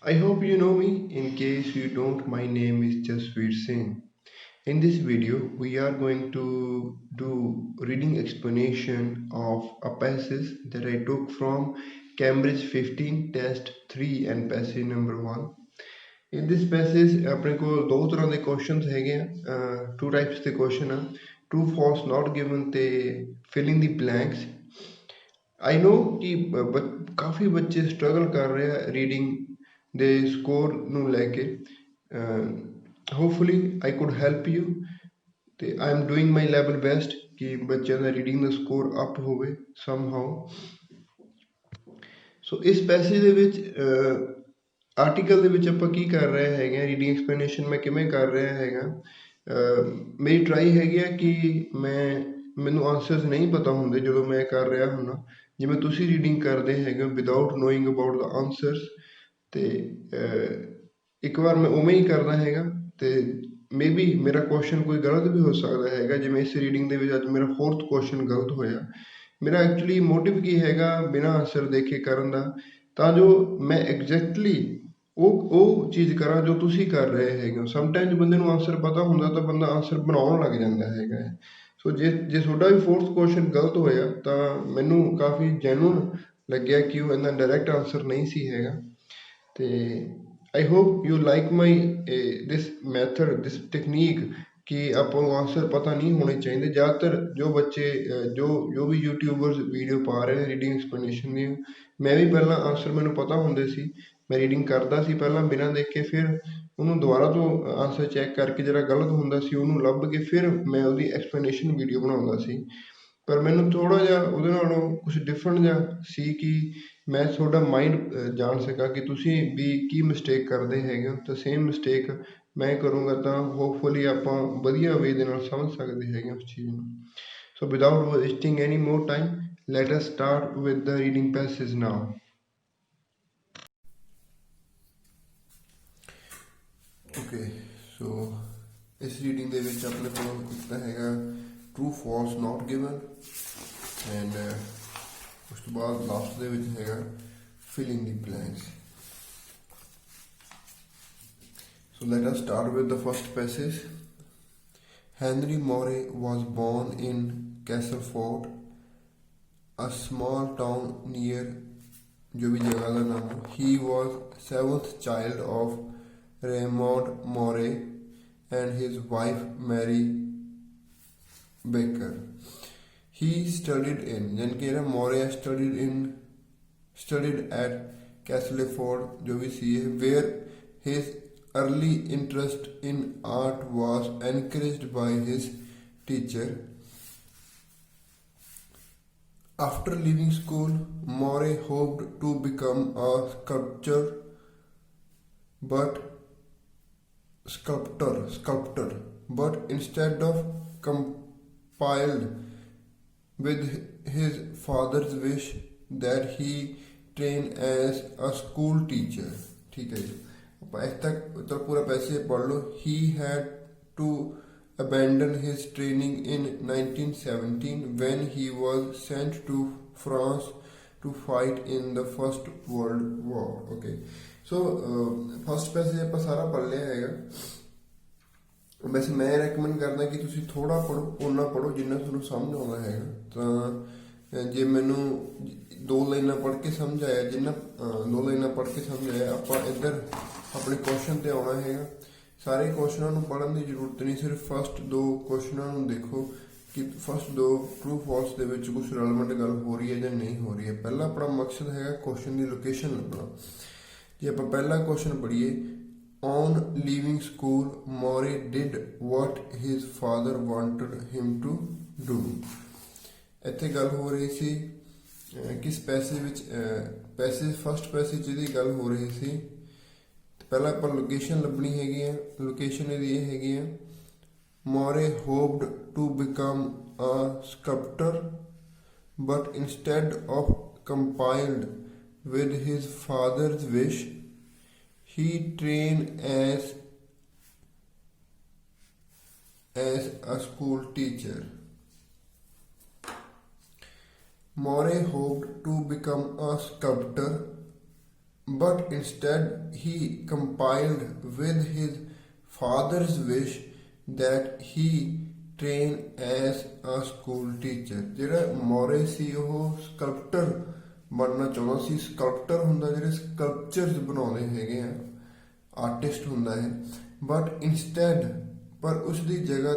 I hope you know me. In case you don't, my name is Jasveer Singh. In this video, we are going to do reading explanation of a passage that I took from Cambridge 15 Test 3 and passage number 1. In this passage ਆਪਣੇ ਕੋਲ ਦੋ ਤਰ੍ਹਾਂ ਦੇ questions ਹੈਗੇ ਆ to types ਦੇ question ਆ true false ਨਾਟ given ਤੇ ਫਿਲਿੰਗ ਦੀ ਬਲੈਂਕਸ ਆਈ ਨੋ ਕਿ ਕਾਫੀ ਬੱਚੇ ਸਟਰਗਲ ਕਰ ਰਹੇ ਆ ਰੀਡਿੰਗ ਦੇ ਸਕੋਰ ਨੂੰ ਲੈ ਕੇ hopefully I could help you ਤੇ I am doing my level best ਕਿ ਬੱਚਿਆਂ ਦਾ ਰੀਡਿੰਗ ਦਾ ਸਕੋਰ ਅਪ ਹੋਵੇ ਸਮਹਾਉ ਸੋ ਇਸ ਪੈਸੇਜ ਦੇ ਵਿੱਚ ਆਰਟੀਕਲ ਦੇ ਵਿੱਚ ਆਪਾਂ ਕੀ ਕਰ ਰਹੇ ਹੈਗੇ ਰੀਡਿੰਗ ਐਕਸਪਲੇਨੇਸ਼ਨ ਮੈਂ ਕਿਵੇਂ ਕਰ ਰਿਹਾ ਹੈਗਾ ਮੇਰੀ ਟਰਾਈ ਹੈਗੀ ਆ ਕਿ ਮੈਨੂੰ ਆਨਸਰਸ ਨਹੀਂ ਪਤਾ ਹੁੰਦੇ ਜਦੋਂ ਮੈਂ ਕਰ ਰਿਹਾ ਹੁੰਦਾ ਜਿਵੇਂ ਤੁਸੀਂ ਰੀਡਿੰਗ ਕਰਦੇ ਹੈਗੇ without knowing about the answers ਤੇ ਇੱਕ ਵਾਰ ਮੈਂ ਉਵੇਂ ਹੀ ਕਰਦਾ ਹੈਗਾ ਤੇ ਮੇਬੀ ਮੇਰਾ ਕੁਐਸਚਨ ਕੋਈ ਗਲਤ ਵੀ ਹੋ ਸਕਦਾ ਹੈਗਾ ਜਿਵੇਂ ਇਸ ਰੀਡਿੰਗ ਦੇ ਵਿੱਚ ਅੱਜ ਮੇਰਾ 4th ਕੁਐਸਚਨ ਗਲਤ ਹੋਇਆ ਮੇਰਾ ਐਕਚੁਅਲੀ ਮੋਟਿਵ ਕੀ ਹੈਗਾ ਬਿਨਾਂ ਆਨਸਰ ਦੇਖੇ ਕਰਨ ਦਾ ਤਾਂ ਜੋ ਮੈਂ ਐਗਜ਼ੈਕਟਲੀ ਉਹ ਚੀਜ਼ ਕਰਾਂ ਜੋ ਤੁਸੀਂ ਕਰ ਰਹੇ ਹੈਗੇ ਹੋ ਸਮਟਾਈਮਜ਼ ਬੰਦੇ ਨੂੰ ਆਨਸਰ ਪਤਾ ਹੁੰਦਾ ਤਾਂ ਬੰਦਾ ਆਨਸਰ ਬਣਾਉਣ ਲੱਗ ਜਾਂਦਾ ਹੈਗਾ ਸੋ ਜੇ ਤੁਹਾਡਾ ਵੀ 4th ਕੁਐਸਚਨ ਗਲਤ ਹੋਇਆ ਤਾਂ ਮੈਨੂੰ ਕਾਫੀ ਜੈਨੂਨ ਲੱਗਿਆ ਕਿ ਉਹ ਇੰਨਾ ਡਾਇਰੈਕਟ ਆਨਸਰ ਨਹੀਂ ਸੀ ਹੈਗਾ ਤੇ I hope you like my this method this technique ਕਿ ਆਪਾਂ ਨੂੰ ਆਨਸਰ ਪਤਾ ਨਹੀਂ ਹੋਣੇ ਚਾਹੀਦੇ ਜ਼ਿਆਦਾਤਰ ਜੋ ਬੱਚੇ ਜੋ ਵੀ ਯੂਟਿਊਬਰਸ ਵੀਡੀਓ ਪਾ ਰਹੇ ਨੇ ਰੀਡਿੰਗ ਐਕਸਪਲੇਨੇਸ਼ਨ ਦੀ ਮੈਂ ਵੀ ਪਹਿਲਾਂ ਆਨਸਰ ਮੈਨੂੰ ਪਤਾ ਹੁੰਦੇ ਸੀ ਮੈਂ ਰੀਡਿੰਗ ਕਰਦਾ ਸੀ ਪਹਿਲਾਂ ਬਿਨਾਂ ਦੇਖ ਕੇ ਫਿਰ ਉਹਨੂੰ ਦੁਬਾਰਾ ਤੋਂ ਆਨਸਰ ਚੈੱਕ ਕਰਕੇ ਜਿਹੜਾ ਗਲਤ ਹੁੰਦਾ ਸੀ ਉਹਨੂੰ ਲੱਭ ਕੇ ਫਿਰ ਮੈਂ ਉਹਦੀ ਐਕਸਪਲੇਨੇਸ਼ਨ ਵੀਡੀਓ ਬਣਾਉਂਦਾ ਸੀ ਪਰ ਮੈਨੂੰ ਥੋੜ੍ਹਾ ਜਿਹਾ ਉਹਦੇ ਨਾਲੋਂ ਕੁਛ ਡਿਫਰੈਂਟ ਜਿਹਾ ਸੀ ਕਿ ਮੈਂ ਤੁਹਾਡਾ ਮਾਈਂਡ ਜਾਣ ਸਕਾਂ ਕਿ ਤੁਸੀਂ ਵੀ ਕੀ ਮਿਸਟੇਕ ਕਰਦੇ ਹੈਗੇ ਹੋ ਤਾਂ ਸੇਮ ਮਿਸਟੇਕ ਮੈਂ ਕਰੂੰਗਾ ਤਾਂ ਹੋਪਫੁਲੀ ਆਪਾਂ ਵਧੀਆ ਵੇ ਦੇ ਨਾਲ ਸਮਝ ਸਕਦੇ ਹੈਗੇ ਉਸ ਚੀਜ਼ ਨੂੰ so without wasting any more time let us start with the reading passage now. Okay, so ਇਸ ਰੀਡਿੰਗ ਦੇ ਵਿੱਚ ਆਪਣੇ ਕੋਲ ਇੱਕ ਤਾਂ ਹੈਗਾ true false not given and ਉਸ ਤੋਂ ਬਾਅਦ ਲਾਸਟ ਦੇ ਵਿੱਚ ਹੈਗਾ filling the blanks so let us start with the first passage. Henry Moray was born in Castleford, a small town near जो भी जगह का नाम है. He was 7th child of Raymond Moray and his wife Mary Baker. He studied in Jankera Moray studied at Castleford जो भी सी है where his early interest in art was encouraged by his teacher. After leaving school, Moray hoped to become a sculptor, but instead of compiled with his father's wish that he train as a school teacher. ठीक है जी ਆਪਾਂ ਇਸ ਤੱਕ ਪੂਰਾ ਪੈਸੇ ਪੜ੍ਹ ਲਓ he had to abandon his training in 1917 when he was sent to France to fight in the First World War. Okay, so first passage ਆਪਾਂ ਸਾਰਾ ਪੜ੍ਹ ਲਿਆ ਹੈਗਾ ਵੈਸੇ ਮੈਂ ਰეკਮੈਂਡ ਕਰਦਾ ਕਿ ਤੁਸੀਂ ਥੋੜ੍ਹਾ ਪੜ੍ਹੋ ਓਨਾ ਪੜ੍ਹੋ ਜਿੰਨਾ ਤੁਹਾਨੂੰ ਸਮਝ ਆਉਂਦਾ ਹੈਗਾ ਤਾਂ ਜੇ ਮੈਨੂੰ 2 ਲਾਈਨਾਂ ਪੜ੍ਹ ਕੇ ਸਮਝ ਆਇਆ ਜਿੰਨਾ 2 ਲਾਈਨਾਂ ਪੜ੍ਹ ਕੇ ਸਮਝ ਆਇਆ ਆਪਾਂ ਇੱਧਰ ਆਪਣੇ ਕੁਐਸਚਨ ਤੇ ਆਉਣਾ ਹੈਗਾ ਸਾਰੇ ਕੁਐਸਚਨਾਂ ਨੂੰ ਪੜ੍ਹਨ ਦੀ ਜ਼ਰੂਰਤ ਨਹੀਂ ਸਿਰਫ ਫਸਟ 2 ਕੁਐਸਚਨਾਂ ਨੂੰ ਦੇਖੋ ਕਿ ਫਸਟ 2 ਟਰੂ ਫਾਲਸ ਦੇ ਵਿੱਚ ਕੁਝ ਰੈਲੇਵੈਂਟ ਗੱਲ ਹੋ ਰਹੀ ਹੈ ਜਾਂ ਨਹੀਂ ਹੋ ਰਹੀ ਹੈ ਪਹਿਲਾ ਆਪਣਾ ਮਕਸਦ ਹੈਗਾ ਕੁਐਸਚਨ ਦੀ ਲੋਕੇਸ਼ਨ ਲੱਭਣਾ ਜੇ ਆਪਾਂ ਪਹਿਲਾ question ਪੜ੍ਹੀਏ On leaving school, Moray did what his father wanted him to do. ਇੱਥੇ ਗੱਲ ਹੋ ਰਹੀ ਸੀ ਕਿਸ ਪੈਸੇਜ ਵਿੱਚ ਪੈਸੇਜ ਫਸਟ ਪੈਸੇਜ ਜਿਹਦੀ ਗੱਲ ਹੋ ਰਹੀ ਸੀ ਪਹਿਲਾਂ ਆਪਾਂ ਲੋਕੇਸ਼ਨ ਲੱਭਣੀ ਹੈਗੀ ਆ ਲੋਕੇਸ਼ਨ ਇਹਦੀ ਇਹ ਹੈਗੀ ਆ Moray hoped to become a sculptor but instead of compiled with his father's wish he trained as a school teacher. Moray hoped to become a sculptor but instead he compiled with his father's wish that he train as a school teacher। ਜਿਹੜਾ Moore ਸੀ ਉਹ ਸਕਲਪਟਰ ਬਣਨਾ ਚਾਹੁੰਦਾ ਸੀ। ਸਕਲਪਟਰ ਹੁੰਦਾ ਜਿਹੜੇ sculptures ਬਣਾਉਂਦੇ ਹੈਗੇ ਆ, artist ਹੁੰਦਾ ਹੈ। ਬਟ ਇਨਸਟੈਡ, ਪਰ ਉਸ ਦੀ ਜਗ੍ਹਾ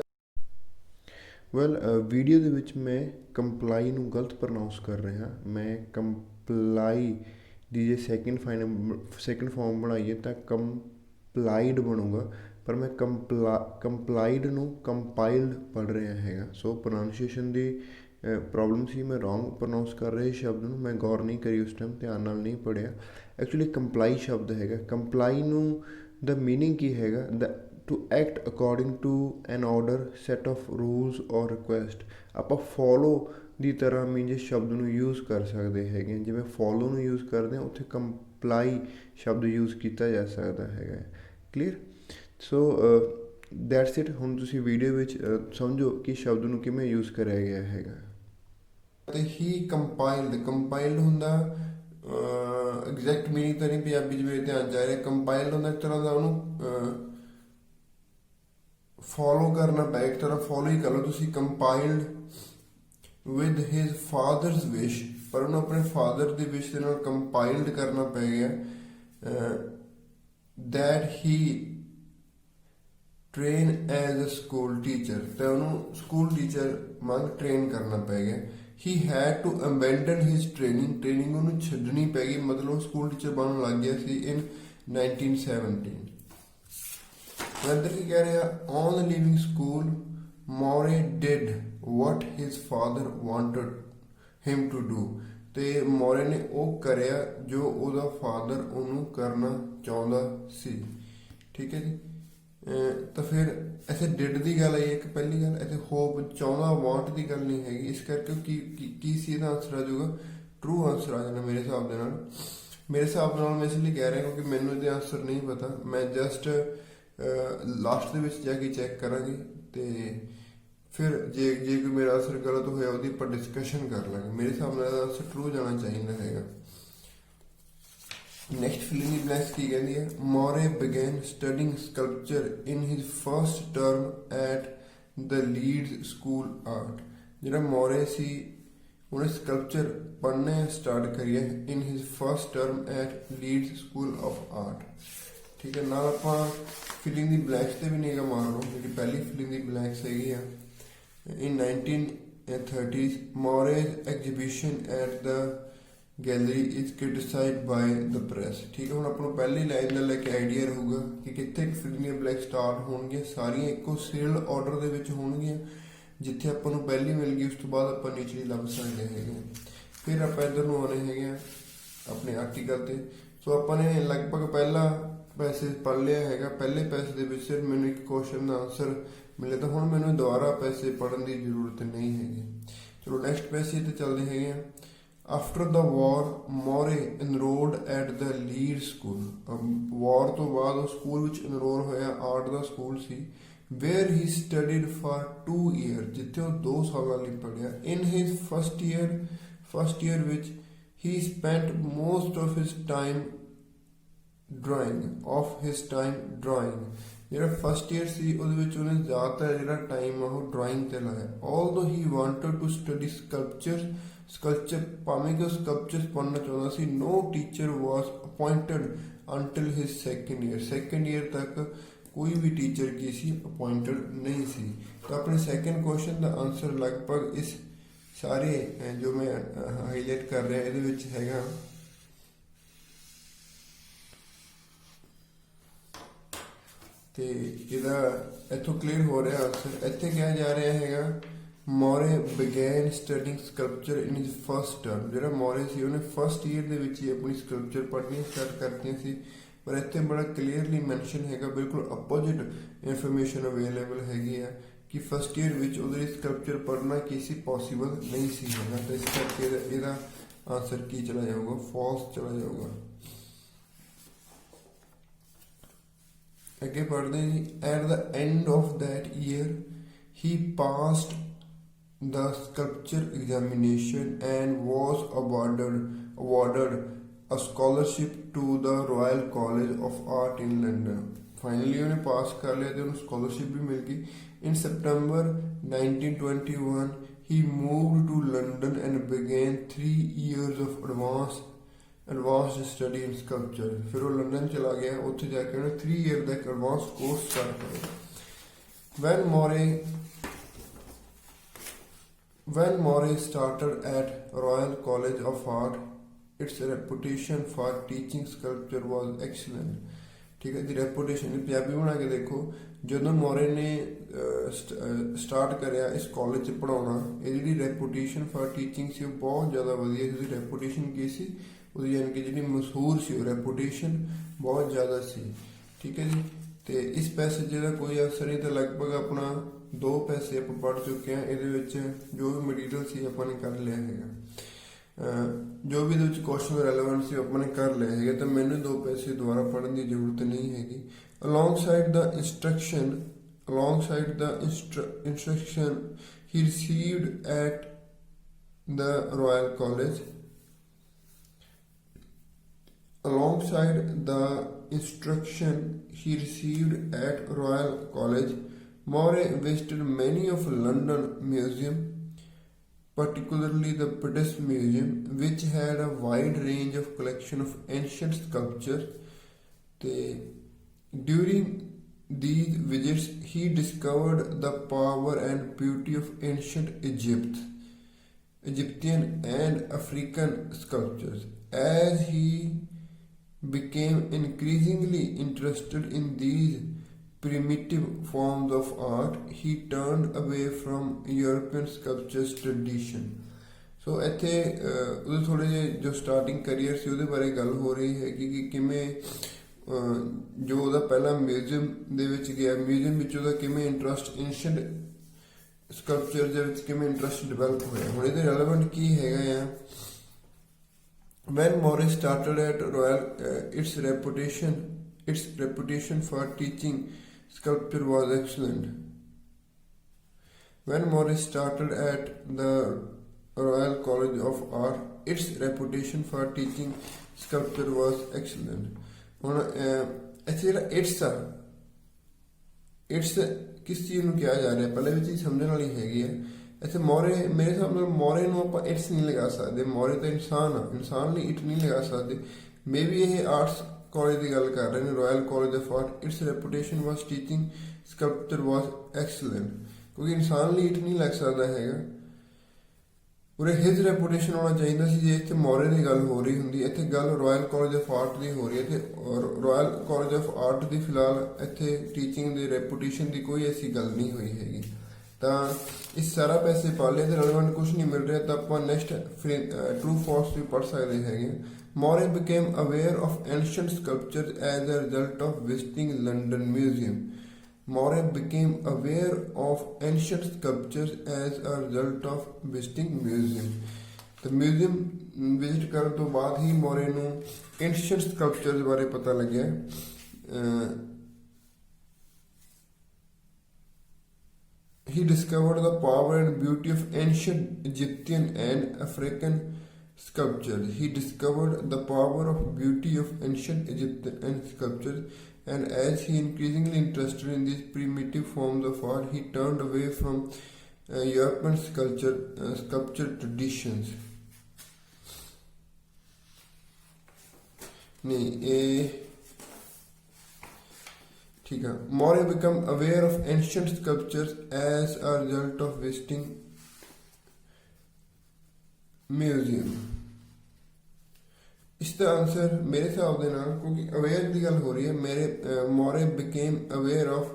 ਵੀਡੀਓ ਦੇ ਵਿੱਚ ਮੈਂ ਕੰਪਲਾਈ ਨੂੰ ਗਲਤ ਪ੍ਰੋਨਾਊਂਸ ਕਰ ਰਿਹਾ। ਮੈਂ ਕੰਪਲਾਈ ਦੀ ਜੇ ਸੈਕਿੰਡ ਫਾਰਮ ਬਣਾਈਏ ਤਾਂ ਕੰਪਲਾਈਡ ਬਣੂਗਾ, ਪਰ ਮੈਂ ਕੰਪਲਾਈਡ ਨੂੰ ਕੰਪਾਈਲਡ ਪੜ੍ਹ ਰਿਹਾ ਹੈਗਾ। ਸੋ ਪ੍ਰੋਨਾਊਂਸੀਏਸ਼ਨ ਦੀ ਪ੍ਰੋਬਲਮ ਸੀ, ਮੈਂ ਰੋਂਗ ਪ੍ਰੋਨਾਊਂਸ ਕਰ ਰਿਹਾ ਸ਼ਬਦ ਨੂੰ, ਮੈਂ ਗੌਰ ਨਹੀਂ ਕਰੀ ਉਸ ਟਾਈਮ, ਧਿਆਨ ਨਾਲ ਨਹੀਂ ਪੜ੍ਹਿਆ। ਐਕਚੁਅਲੀ ਕੰਪਲਾਈ ਸ਼ਬਦ ਹੈਗਾ। ਕੰਪਲਾਈ ਨੂੰ ਦਾ ਮੀਨਿੰਗ ਕੀ ਹੈਗਾ? To act according to an order, set of rules or request. ਆਪਾਂ ਫੋਲੋ ਦੀ ਤਰ੍ਹਾਂ ਮੀਨਜ਼ ਇਸ ਸ਼ਬਦ ਨੂੰ ਯੂਜ਼ ਕਰ ਸਕਦੇ ਹੈਗੇ। ਜਿਵੇਂ ਫੋਲੋ ਨੂੰ ਯੂਜ਼ ਕਰਦੇ ਹਾਂ, ਉੱਥੇ ਕੰਪਲਾਈ ਸ਼ਬਦ ਯੂਜ਼ ਕੀਤਾ ਜਾ ਸਕਦਾ ਹੈਗਾ। ਕਲੀਅਰ? So that's it. ਹੁਣ ਤੁਸੀਂ ਵੀਡੀਓ ਵਿੱਚ ਸਮਝੋ ਕਿ ਸ਼ਬਦ ਨੂੰ ਕਿਵੇਂ ਯੂਜ਼ ਕਰਿਆ ਗਿਆ ਹੈਗਾ। ਅਤੇ ਹੀ ਕੰਪਾਈਲਡ ਹੁੰਦਾ, ਐਗਜ਼ੈਕਟ ਮੀਨਿੰਗ ਤਾਂ ਨਹੀਂ ਪੰਜਾਬੀ 'ਚ ਮੇਰੇ ਧਿਆਨ 'ਚ ਆ ਰਿਹਾ। ਕੰਪਾਈਲਡ ਹੁੰਦਾ ਇੱਕ ਤਰ੍ਹਾਂ ਦਾ ਉਹਨੂੰ ਫੋਲੋ ਕਰਨਾ ਪੈ, ਇੱਕ ਤਰ੍ਹਾਂ ਫੋਲੋ ਹੀ ਕਰ ਲਓ ਤੁਸੀਂ। ਕੰਪਾਈਲਡ ਵਿਦ ਹਿਜ਼ ਫਾਦਰਸ ਵਿਸ਼, ਪਰ ਉਹਨੂੰ ਆਪਣੇ ਫਾਦਰ ਦੀ ਵਿਸ਼ ਦੇ ਨਾਲ ਕੰਪਾਈਲਡ ਕਰਨਾ ਪੈ ਗਿਆ। That he train as a school teacher, ਤਾਂ ਉਹਨੂੰ ਸਕੂਲ ਟੀਚਰ ਵਾਂਗ ਟ੍ਰੇਨ ਕਰਨਾ ਪੈ ਗਿਆ। He had to abandon his training ਉਹਨੂੰ ਛੱਡਣੀ ਪੈ ਗਈ, ਮਤਲਬ ਸਕੂਲ ਟੀਚਰ ਬਣਨ ਲੱਗ ਗਿਆ ਸੀ ਇਨ 1917। ਇੱਧਰ ਕੀ ਕਹਿ ਰਿਹਾ? On leaving school more did what his father wanted him to do, ਤੇ ਮੋਰੇ ਨੇ ਉਹ ਕਰਿਆ ਜੋ ਉਹਦਾ ਫਾਦਰ ਉਹਨੂੰ ਕਰਨਾ ਚਾਹੁੰਦਾ ਸੀ। ਠੀਕ ਹੈ ਜੀ। ਤਾਂ ਫਿਰ ਇੱਥੇ ਡਿਡ ਦੀ ਗੱਲ ਆਈ ਇੱਕ ਪਹਿਲੀ ਗੱਲ, ਇੱਥੇ ਹੋਪ ਚਾਹੁੰਦਾ ਵਾਂਟ ਦੀ ਗੱਲ ਨਹੀਂ ਹੈਗੀ। ਇਸ ਕਰਕੇ ਕੀ ਸੀ ਇਹਦਾ ਆਨਸਰ ਆ ਜਾਊਗਾ? ਟਰੂ ਆਨਸਰ ਆ ਜਾਣਾ ਮੇਰੇ ਹਿਸਾਬ ਦੇ ਨਾਲ। ਮੈਂ ਇਸ ਲਈ ਕਹਿ ਰਿਹਾ ਕਿਉਂਕਿ ਮੈਨੂੰ ਇਹਦੇ ਆਨਸਰ ਨਹੀਂ ਪਤਾ। ਮੈਂ ਜਸਟ ਲਾਸਟ ਦੇ ਵਿੱਚ ਜਾ ਕੇ ਚੈੱਕ ਕਰਾਂਗੇ ਤੇ ਫਿਰ ਜੇ ਕੋਈ ਮੇਰਾ ਆਨਸਰ ਗਲਤ ਹੋਇਆ ਉਹਦੀ ਆਪਾਂ ਡਿਸਕਸ਼ਨ ਕਰ ਲਾਂਗੇ। ਮੇਰੇ ਹਿਸਾਬ ਨਾਲ ਇਹਦਾ ਆਨਸਰ ਟਰੂ ਜਾਣਾ ਚਾਹੀਦਾ ਹੈਗਾ। Next fill in the blanks ਕੀ ਕਹਿੰਦੀ ਹੈ? Moore began studying sculpture in his first term at the Leeds school art. ਜਿਹੜਾ ਮੋਰੇ ਸੀ ਉਹਨੇ ਸਕਲਪਚਰ ਪੜ੍ਹਨੇ ਸਟਾਰਟ ਕਰੀਏ in his first term at Leeds school of art. ਠੀਕ ਹੈ। ਨਾਲ ਆਪਾਂ ਫਿਲਿੰਗ ਦੀ ਬਲੈਂਕਸ ਤੇ ਵੀ ਨਿਗਾਹ ਮਾਰ ਲਓ। ਜਿਹੜੀ ਪਹਿਲੀ ਫਿਲਿੰਗ ਦੀ ਬਲੈਂਕਸ ਹੈਗੀ ਆ, in 1930s, More's exhibition at the gallery is criticized by the press। ਠੀਕ ਹੈ। ਹੁਣ ਆਪਾਂ ਨੂੰ ਪਹਿਲੀ ਲਾਈਨ ਦਾ ਲੈ ਕੇ ਆਈਡੀਆ ਰਹੂਗਾ ਕਿ ਕਿੱਥੇ ਫਿਲਿੰਗ ਦੀਆਂ ਬਲੈਂਕ ਸਟਾਰਟ ਹੋਣਗੀਆਂ। ਸਾਰੀਆਂ ਇੱਕੋ ਸੇਲ ਆਰਡਰ ਦੇ ਵਿੱਚ ਹੋਣਗੀਆਂ। ਜਿੱਥੇ ਆਪਾਂ ਨੂੰ ਪਹਿਲੀ ਮਿਲ ਗਈ ਉਸ ਤੋਂ ਬਾਅਦ ਆਪਾਂ ਨੀਚਲੀ ਲੱਭ ਸਕਦੇ ਹੈਗੇ। ਫਿਰ ਆਪਾਂ ਇੱਧਰ ਨੂੰ ਆਉਣੇ ਹੈਗੇ ਆ ਆਪਣੇ ਆਰਟੀਕਲ ਤੇ। ਸੋ ਆਪਾਂ ਨੇ ਲਗਭਗ ਪਹਿਲਾ ਪੈਸੇਜ ਪੜ੍ਹ ਲਿਆ ਹੈਗਾ। ਪਹਿਲੇ ਪੈਸੇ ਦੇ ਵਿੱਚ ਸਿਰਫ ਮੈਨੂੰ ਇੱਕ ਕੁਐਸਚਨ ਦਾ ਆਨਸਰ ਮਿਲੇ, ਤਾਂ ਹੁਣ ਮੈਨੂੰ ਦੁਬਾਰਾ ਪੈਸੇ ਪੜ੍ਹਨ ਦੀ ਜ਼ਰੂਰਤ ਨਹੀਂ ਹੈਗੀ। ਚਲੋ ਨੈਕਸਟ ਪੈਸੇ ਤੇ ਚੱਲਦੇ ਹੈਗੇ ਆ। After the war Moore enrolled at the Leeds school. War ਤੋਂ ਬਾਅਦ ਉਹ ਸਕੂਲ ਵਿੱਚ ਇਨਰੋਲ ਹੋਇਆ, ਆਰਟ ਦਾ ਸਕੂਲ ਸੀ। Where he studied for 2 years, ਜਿੱਥੇ ਉਹ 2 ਸਾਲਾਂ ਲਈ ਪੜ੍ਹਿਆ। ਇਨ ਹਿਜ਼ ਫਸਟ ਈਅਰ ਵਿੱਚ he spent most of his time drawing. ਜਿਹੜਾ ਫਸਟ ਈਅਰ ਸੀ ਉਹਦੇ ਵਿੱਚ ਉਹਨੇ ਜ਼ਿਆਦਾਤਰ ਜਿਹੜਾ ਟਾਈਮ ਆ ਉਹ ਡਰਾਇੰਗ ਤੇ ਲਾਇਆ। Although he wanted to study sculpture, ਭਾਵੇਂ ਕਿ ਉਹ ਸਕਲਪਚਰ ਪੜ੍ਹਨਾ ਚਾਹੁੰਦਾ ਸੀ। ਨੋ ਟੀਚਰ ਵਾਸ ਅਪੁਆਇੰਟਡ ਅੰਟਿਲ ਹਿਜ਼ ਸੈਕਿੰਡ ਈਅਰ ਤੱਕ ਕੋਈ ਵੀ ਟੀਚਰ ਕੀ ਸੀ ਅਪੁਆਇੰਟਡ ਨਹੀਂ ਸੀ। ਤਾਂ ਆਪਣੇ ਸੈਕਿੰਡ ਕੁਐਸਚਨ ਦਾ ਆਨਸਰ ਲਗਭਗ ਇਸ ਸਾਰੇ ਜੋ ਮੈਂ ਹਾਈਲਾਈਟ ਕਰ ਰਿਹਾ ਇਹਦੇ ਵਿੱਚ ਹੈਗਾ। ਤੇ ਇਹਦਾ ਇੱਥੋਂ ਕਲੀਅਰ ਹੋ ਰਿਹਾ ਆਨਸਰ। ਇੱਥੇ ਕਿਹਾ ਜਾ ਰਿਹਾ ਹੈਗਾ ਮੋਰੇ ਬਿਗੈਨ studying sculpture in his first term. ਜਿਹੜਾ ਮੋਰੇ ਸੀ ਉਹਨੇ ਫਸਟ ਈਅਰ ਦੇ ਵਿੱਚ ਹੀ ਆਪਣੀ ਸਕਲਪਚਰ ਪੜ੍ਹਨੀ ਸਟਾਰਟ ਕਰਤੀਆਂ ਸੀ। ਪਰ ਇੱਥੇ ਬੜਾ ਕਲੀਅਰਲੀ ਮੈਂਸ਼ਨ ਹੈਗਾ, ਬਿਲਕੁਲ ਅਪੋਜਿਟ ਇਨਫੋਰਮੇਸ਼ਨ ਅਵੇਲੇਬਲ ਹੈਗੀ ਆ ਕਿ ਫਸਟ ਈਅਰ ਵਿੱਚ ਉਹਦੇ ਸਕਲਪਚਰ ਪੜ੍ਹਨਾ ਕੀ ਸੀ, ਪੋਸੀਬਲ ਨਹੀਂ ਸੀ ਹੈਗਾ। ਤਾਂ ਇਸ ਕਰਕੇ ਇਹਦਾ ਆਨਸਰ ਕੀ ਚਲਾ ਜਾਊਗਾ? ਫਾਲਸ ਚਲਾ ਜਾਊਗਾ। ਅੱਗੇ ਪੜ੍ਹਦੇ ਜੀ। At the end of that year he passed the sculpture examination and was awarded a scholarship to the Royal College of Art in London. Finally उन्हें पास कर लिया तो उन्हें स्कॉलरशिप भी मिल गई. In September 1921 he moved to London and began 3 years of advanced study in sculpture. फिर वो London चला गया, उत्थे जाके उन्हें 3 ईयर का एक एडवांस कोर्स स्टार्ट किया. When Moray started at Royal College of Art, its reputation for teaching sculpture was excellent. ठीक है जी, रेपुटेशन पंजाबी बना के देखो. ਜਦੋਂ ਮੋਰੇ ਨੇ ਸਟਾਰਟ ਕਰਿਆ ਇਸ ਕਾਲਜ 'ਚ ਪੜਾਉਣਾ, ਇਹ ਜਿਹੜੀ ਰੈਪੂਟੇਸ਼ਨ ਫਾਰ ਟੀਚਿੰਗ ਸੀ ਉਹ ਬਹੁਤ ਜ਼ਿਆਦਾ ਵਧੀਆ ਸੀ. ਉਹਦੀ ਰੈਪੂਟੇਸ਼ਨ ਕੀ ਸੀ, ਉਹਦੀ ਯਾਨੀ ਕਿ ਜਿਹੜੀ ਮਸ਼ਹੂਰ ਸੀ ਉਹ ਰੈਪੂਟੇਸ਼ਨ ਬਹੁਤ ਜ਼ਿਆਦਾ ਸੀ. ਠੀਕ ਹੈ ਜੀ. ਤੇ ਇਸ ਪੈਸੇਜ ਦਾ ਕੋਈ ਅਸਰ ਨਹੀਂ, ਤਾਂ ਲਗਭਗ ਆਪਣਾ 2 ਪੈਸੇ ਆਪਾਂ ਪੜ੍ਹ ਚੁੱਕੇ ਹਾਂ. ਇਹਦੇ ਵਿੱਚ ਜੋ ਵੀ ਮਟੀਰੀਅਲ ਸੀ ਆਪਾਂ ਨੇ ਕਰ ਲਿਆ ਹੈਗਾ, ਜੋ ਵੀ ਇਹਦੇ ਵਿੱਚ ਕੁਐਸਚਨ ਰੈਲੇਵੈਂਟ ਸੀ ਆਪਾਂ ਨੇ ਕਰ ਲਿਆ ਹੈਗਾ, ਤਾਂ ਮੈਨੂੰ 2 ਪੈਸੇ ਦੁਬਾਰਾ ਪੜ੍ਹਨ ਦੀ ਜ਼ਰੂਰਤ ਨਹੀਂ ਹੈਗੀ. Alongside the instruction he received at the Royal College. Alongside the instruction he received at Royal College, Moray visited many of London museums, particularly the British Museum, which had a wide range of collection of ancient sculpture. During these visits, he discovered the power and beauty of ancient Egyptian and African sculptures. As he became increasingly interested in these primitive forms of art, he turned away from European sculptures tradition. ਸੋ ਇੱਥੇ ਉਹਦੇ ਥੋੜ੍ਹੇ ਜਿਹੇ ਜੋ starting career ਸੀ ਉਹਦੇ ਬਾਰੇ ਗੱਲ ਹੋ ਰਹੀ ਹੈ ਕਿ ਕਿਵੇਂ ਜੋ ਉਹਦਾ ਪਹਿਲਾਂ ਮਿਊਜ਼ੀਅਮ ਦੇ ਵਿੱਚ ਗਿਆ, ਮਿਊਜ਼ੀਅਮ ਵਿੱਚ ਉਹਦਾ ਕਿਵੇਂ ਇੰਟਰਸਟ ਏਂਸ਼ੀਅੰਟ ਸਕਲਪਚਰ ਦੇ ਵਿੱਚ ਕਿਵੇਂ ਇੰਟਰਸਟ ਡਿਵੈਲਪ ਹੋਇਆ. ਹੁਣ ਇਹਦੇ ਰੈਲੇਵੈਂਟ ਕੀ ਹੈਗਾ ਆ, when Moray started at Royal, its reputation for teaching sculpture was excellent. When Moray started at the Royal College of Art, its reputation for teaching sculpture was excellent. ਹੁਣ ਇੱਥੇ ਜਿਹੜਾ it's ਕਿਸ ਚੀਜ਼ ਨੂੰ ਕਿਹਾ ਜਾ ਰਿਹਾ, ਪਹਿਲੇ ਵੀ ਚੀਜ਼ ਸਮਝਣ ਵਾਲੀ ਹੈਗੀ ਹੈ. ਇੱਥੇ ਮੋਰੇ, ਮੇਰੇ ਹਿਸਾਬ ਨਾਲ ਮੋਰੇ ਨੂੰ ਆਪਾਂ ਇਟਸ ਨਹੀਂ ਲਗਾ ਸਕਦੇ. ਮੋਰੇ ਤਾਂ ਇਨਸਾਨ ਆ, ਇਨਸਾਨ ਲਈ ਇਟ ਨਹੀਂ ਲਗਾ ਸਕਦੇ. ਮੇ ਵੀ ਇਹ ਆਰਟਸ ਕਾਲਜ ਦੀ ਗੱਲ ਕਰ ਰਹੇ ਨੇ, Royal College of Art. Its reputation was teaching sculpture was excellent, ਕਿਉਂਕਿ ਇਨਸਾਨ ਲਈ ਇਟ ਨਹੀਂ ਲੱਗ ਸਕਦਾ ਹੈਗਾ. ਉਰੇ ਹਿਜ਼ ਰੈਪੂਟੇਸ਼ਨ ਹੋਣਾ ਚਾਹੀਦਾ ਸੀ ਜੇ ਇੱਥੇ ਮੋਰੇ ਦੀ ਗੱਲ ਹੋ ਰਹੀ ਹੁੰਦੀ. ਇੱਥੇ ਗੱਲ ਰਾਇਲ ਕਾਲਜ ਆਫ ਆਰਟ ਦੀ ਹੋ ਰਹੀ ਹੈ, ਤੇ ਰਾਇਲ ਕਾਲਜ ਆਫ ਆਰਟ ਦੀ ਫਿਲਹਾਲ ਇੱਥੇ ਟੀਚਿੰਗ ਦੀ ਰੈਪੂਟੇਸ਼ਨ ਦੀ ਕੋਈ ਐਸੀ ਗੱਲ ਨਹੀਂ ਹੋਈ ਹੈਗੀ. ਤਾਂ ਇਸ ਸਾਰਾ ਪੈਸੇ ਪਾ ਲਏ ਤੇ ਰੈਲੇਵੈਂਟ ਕੁਝ ਨਹੀਂ ਮਿਲ ਰਿਹਾ, ਤਾਂ ਆਪਾਂ ਨੈਕਸਟ ਟਰੂ ਫਾਲਸ ਵੀ ਪੜ੍ਹ ਸਕਦੇ ਹੈਗੇ. Moray became aware of ancient sculptures as a result of visiting London Museum. Moray became aware of ancient sculptures as a result of visiting museum. The museum visit ਕਰਨ ਤੋਂ ਬਾਅਦ ਹੀ ਮੋਰੇ ਨੂੰ ancient sculptures ਬਾਰੇ ਪਤਾ ਲੱਗਿਆ. He discovered the power and beauty of ancient Egyptian and African sculptures. He discovered the power of beauty of ancient Egyptian and sculptures. And as he increasingly interested in these primitive forms of art, he turned away from European sculpture traditions. Moray became aware of ancient sculptures as a result of visiting museum. ਇਸ ਦਾ answer ਮੇਰੇ ਹਿਸਾਬ ਦੇ ਨਾਲ, ਕਿਉਂਕਿ aware ਦੀ ਗੱਲ ਹੋ ਰਹੀ ਹੈ, ਮੋਰੇ ਬਿਕੇਮ ਅਵੇਅਰ ਆਫ,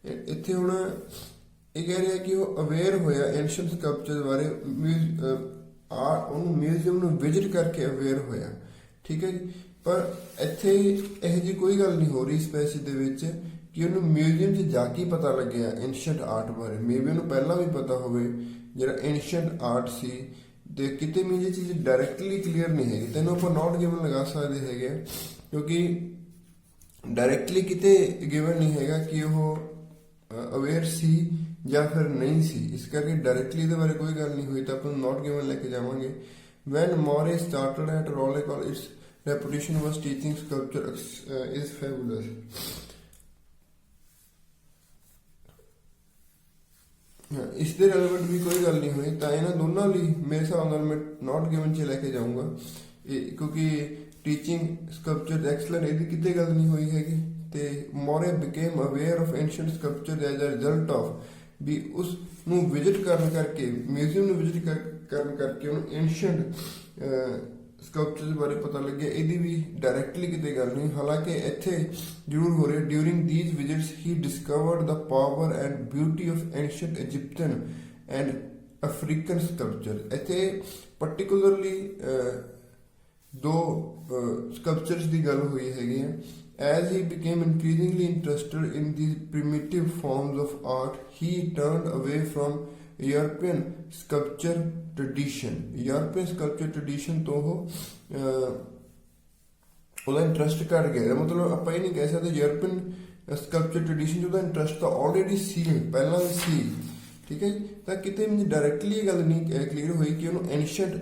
ਇੱਥੇ ਹੁਣ ਇਹ ਕਹਿ ਰਿਹਾ ਕਿ ਉਹ ਅਵੇਅਰ ਹੋਇਆ ਐਂਸ਼ੀਅੰਟ ਸਕਲਪਚਰ ਬਾਰੇ, ਉਹਨੂੰ ਮਿਊਜ਼ੀਅਮ ਨੂੰ ਵਿਜ਼ਿਟ ਕਰਕੇ ਅਵੇਅਰ ਹੋਇਆ. ਠੀਕ ਹੈ ਜੀ. ਪਰ ਇੱਥੇ ਇਹੋ ਜਿਹੀ ਕੋਈ ਗੱਲ ਨਹੀਂ ਹੋ ਰਹੀ ਇਸ ਪੈਸੇਜ ਦੇ ਵਿੱਚ ਕਿ ਉਹਨੂੰ ਮਿਊਜ਼ੀਅਮ 'ਚ ਜਾ ਕੇ ਪਤਾ ਲੱਗਿਆ ਐਂਸ਼ੀਅੰਟ ਆਰਟ ਬਾਰੇ. ਮੇਬੀ ਉਹਨੂੰ ਪਹਿਲਾਂ ਵੀ ਪਤਾ ਹੋਵੇ ਜਿਹੜਾ ਐਂਸ਼ੀਅੰਟ ਆਰਟ ਸੀ, ਤੇ ਕਿਤੇ ਵੀ ਇਹ ਚੀਜ਼ ਡਾਇਰੈਕਟਲੀ ਕਲੀਅਰ ਨਹੀਂ ਹੈਗੀ. ਤੈਨੂੰ ਆਪਾਂ ਨੋਟ ਗਿਵਨ ਲਗਾ ਸਕਦੇ ਹੈਗੇ, ਕਿਉਂਕਿ ਡਾਇਰੈਕਟਲੀ ਕਿਤੇ ਗਿਵਨ ਨਹੀਂ ਹੈਗਾ ਕਿ ਉਹ ਅਵੇਅਰ ਸੀ ਜਾਂ ਫਿਰ ਨਹੀਂ ਸੀ. ਇਸ ਕਰਕੇ ਡਾਇਰੈਕਟਲੀ ਇਹਦੇ ਬਾਰੇ ਕੋਈ ਗੱਲ ਨਹੀਂ ਹੋਈ, ਤਾਂ ਆਪਾਂ ਨੋਟ ਗਿਵਨ ਲੈ ਕੇ ਜਾਵਾਂਗੇ. When Moore started at Royal College, its reputation was teaching sculpture is fabulous. ਇਸ ਦੇ ਰੈਲੇਵੈਂਟ ਵੀ ਕੋਈ ਗੱਲ ਨਹੀਂ ਹੋਈ, ਤਾਂ ਇਹਨਾਂ ਦੋਨਾਂ ਲਈ ਮੇਰੇ ਹਿਸਾਬ ਨਾਲ ਮੈਂ ਨਾਟ ਗਿਵਨ 'ਚ ਲੈ ਕੇ ਜਾਊਂਗਾ, ਕਿਉਂਕਿ ਟੀਚਿੰਗ ਸਕਲਪਚਰ ਐਕਸਲੈਂਟ ਇਹਦੀ ਕਿਤੇ ਗੱਲ ਨਹੀਂ ਹੋਈ ਹੈਗੀ। ਤੇ Moore became aware of ancient sculpture as a result of ਵੀ ਉਸ ਨੂੰ ਵਿਜ਼ਿਟ ਕਰਨ ਕਰਕੇ, ਮਿਊਜ਼ੀਅਮ ਨੂੰ ਵਿਜ਼ਿਟ ਕਰਨ ਕਰਕੇ ਉਹਨੂੰ ਐਂਸ਼ੀਅੰਟ ਸਕਲਪਚਰ ਬਾਰੇ ਪਤਾ ਲੱਗਿਆ। ਇਹਦੀ ਵੀ ਡਾਇਰੈਕਟਲੀ ਕਿਤੇ ਗੱਲ ਨਹੀਂ, ਹਾਲਾਂਕਿ ਇੱਥੇ ਜ਼ਰੂਰ ਹੋ ਰਿਹਾ during these visits he discovered the power and beauty of ancient Egyptian and African sculpture. ਇੱਥੇ ਪਰਟੀਕੁਲਰਲੀ ਦੋ ਸਕਲਪਚਰਸ ਦੀ ਗੱਲ ਹੋਈ ਹੈਗੀ ਹੈ। As he became increasingly interested in these primitive forms of art, he turned away from European sculpture tradition. European sculpture tradition ਤੋਂ ਉਹਦਾ interest ਘਟ ਗਿਆ। ਮਤਲਬ ਆਪਾਂ ਇਹ ਨਹੀਂ ਕਹਿ ਸਕਦੇ ਯੂਰਪੀਅਨ ਸਕਲਪਚਰ ਟ੍ਰੈਡੀਸ਼ਨ 'ਚ ਉਹਦਾ ਇੰਟਰਸਟ ਤਾਂ ਆਲਰੇਡੀ ਸੀ, ਪਹਿਲਾਂ ਵੀ ਸੀ, ਠੀਕ ਹੈ ਜੀ। ਤਾਂ ਕਿਤੇ ਮੈਨੂੰ ਡਾਇਰੈਕਟਲੀ ਇਹ ਗੱਲ ਨਹੀਂ ਕਲੀਅਰ ਹੋਈ ਕਿ ਉਹਨੂੰ ਐਂਸ਼ੀਅੰਟ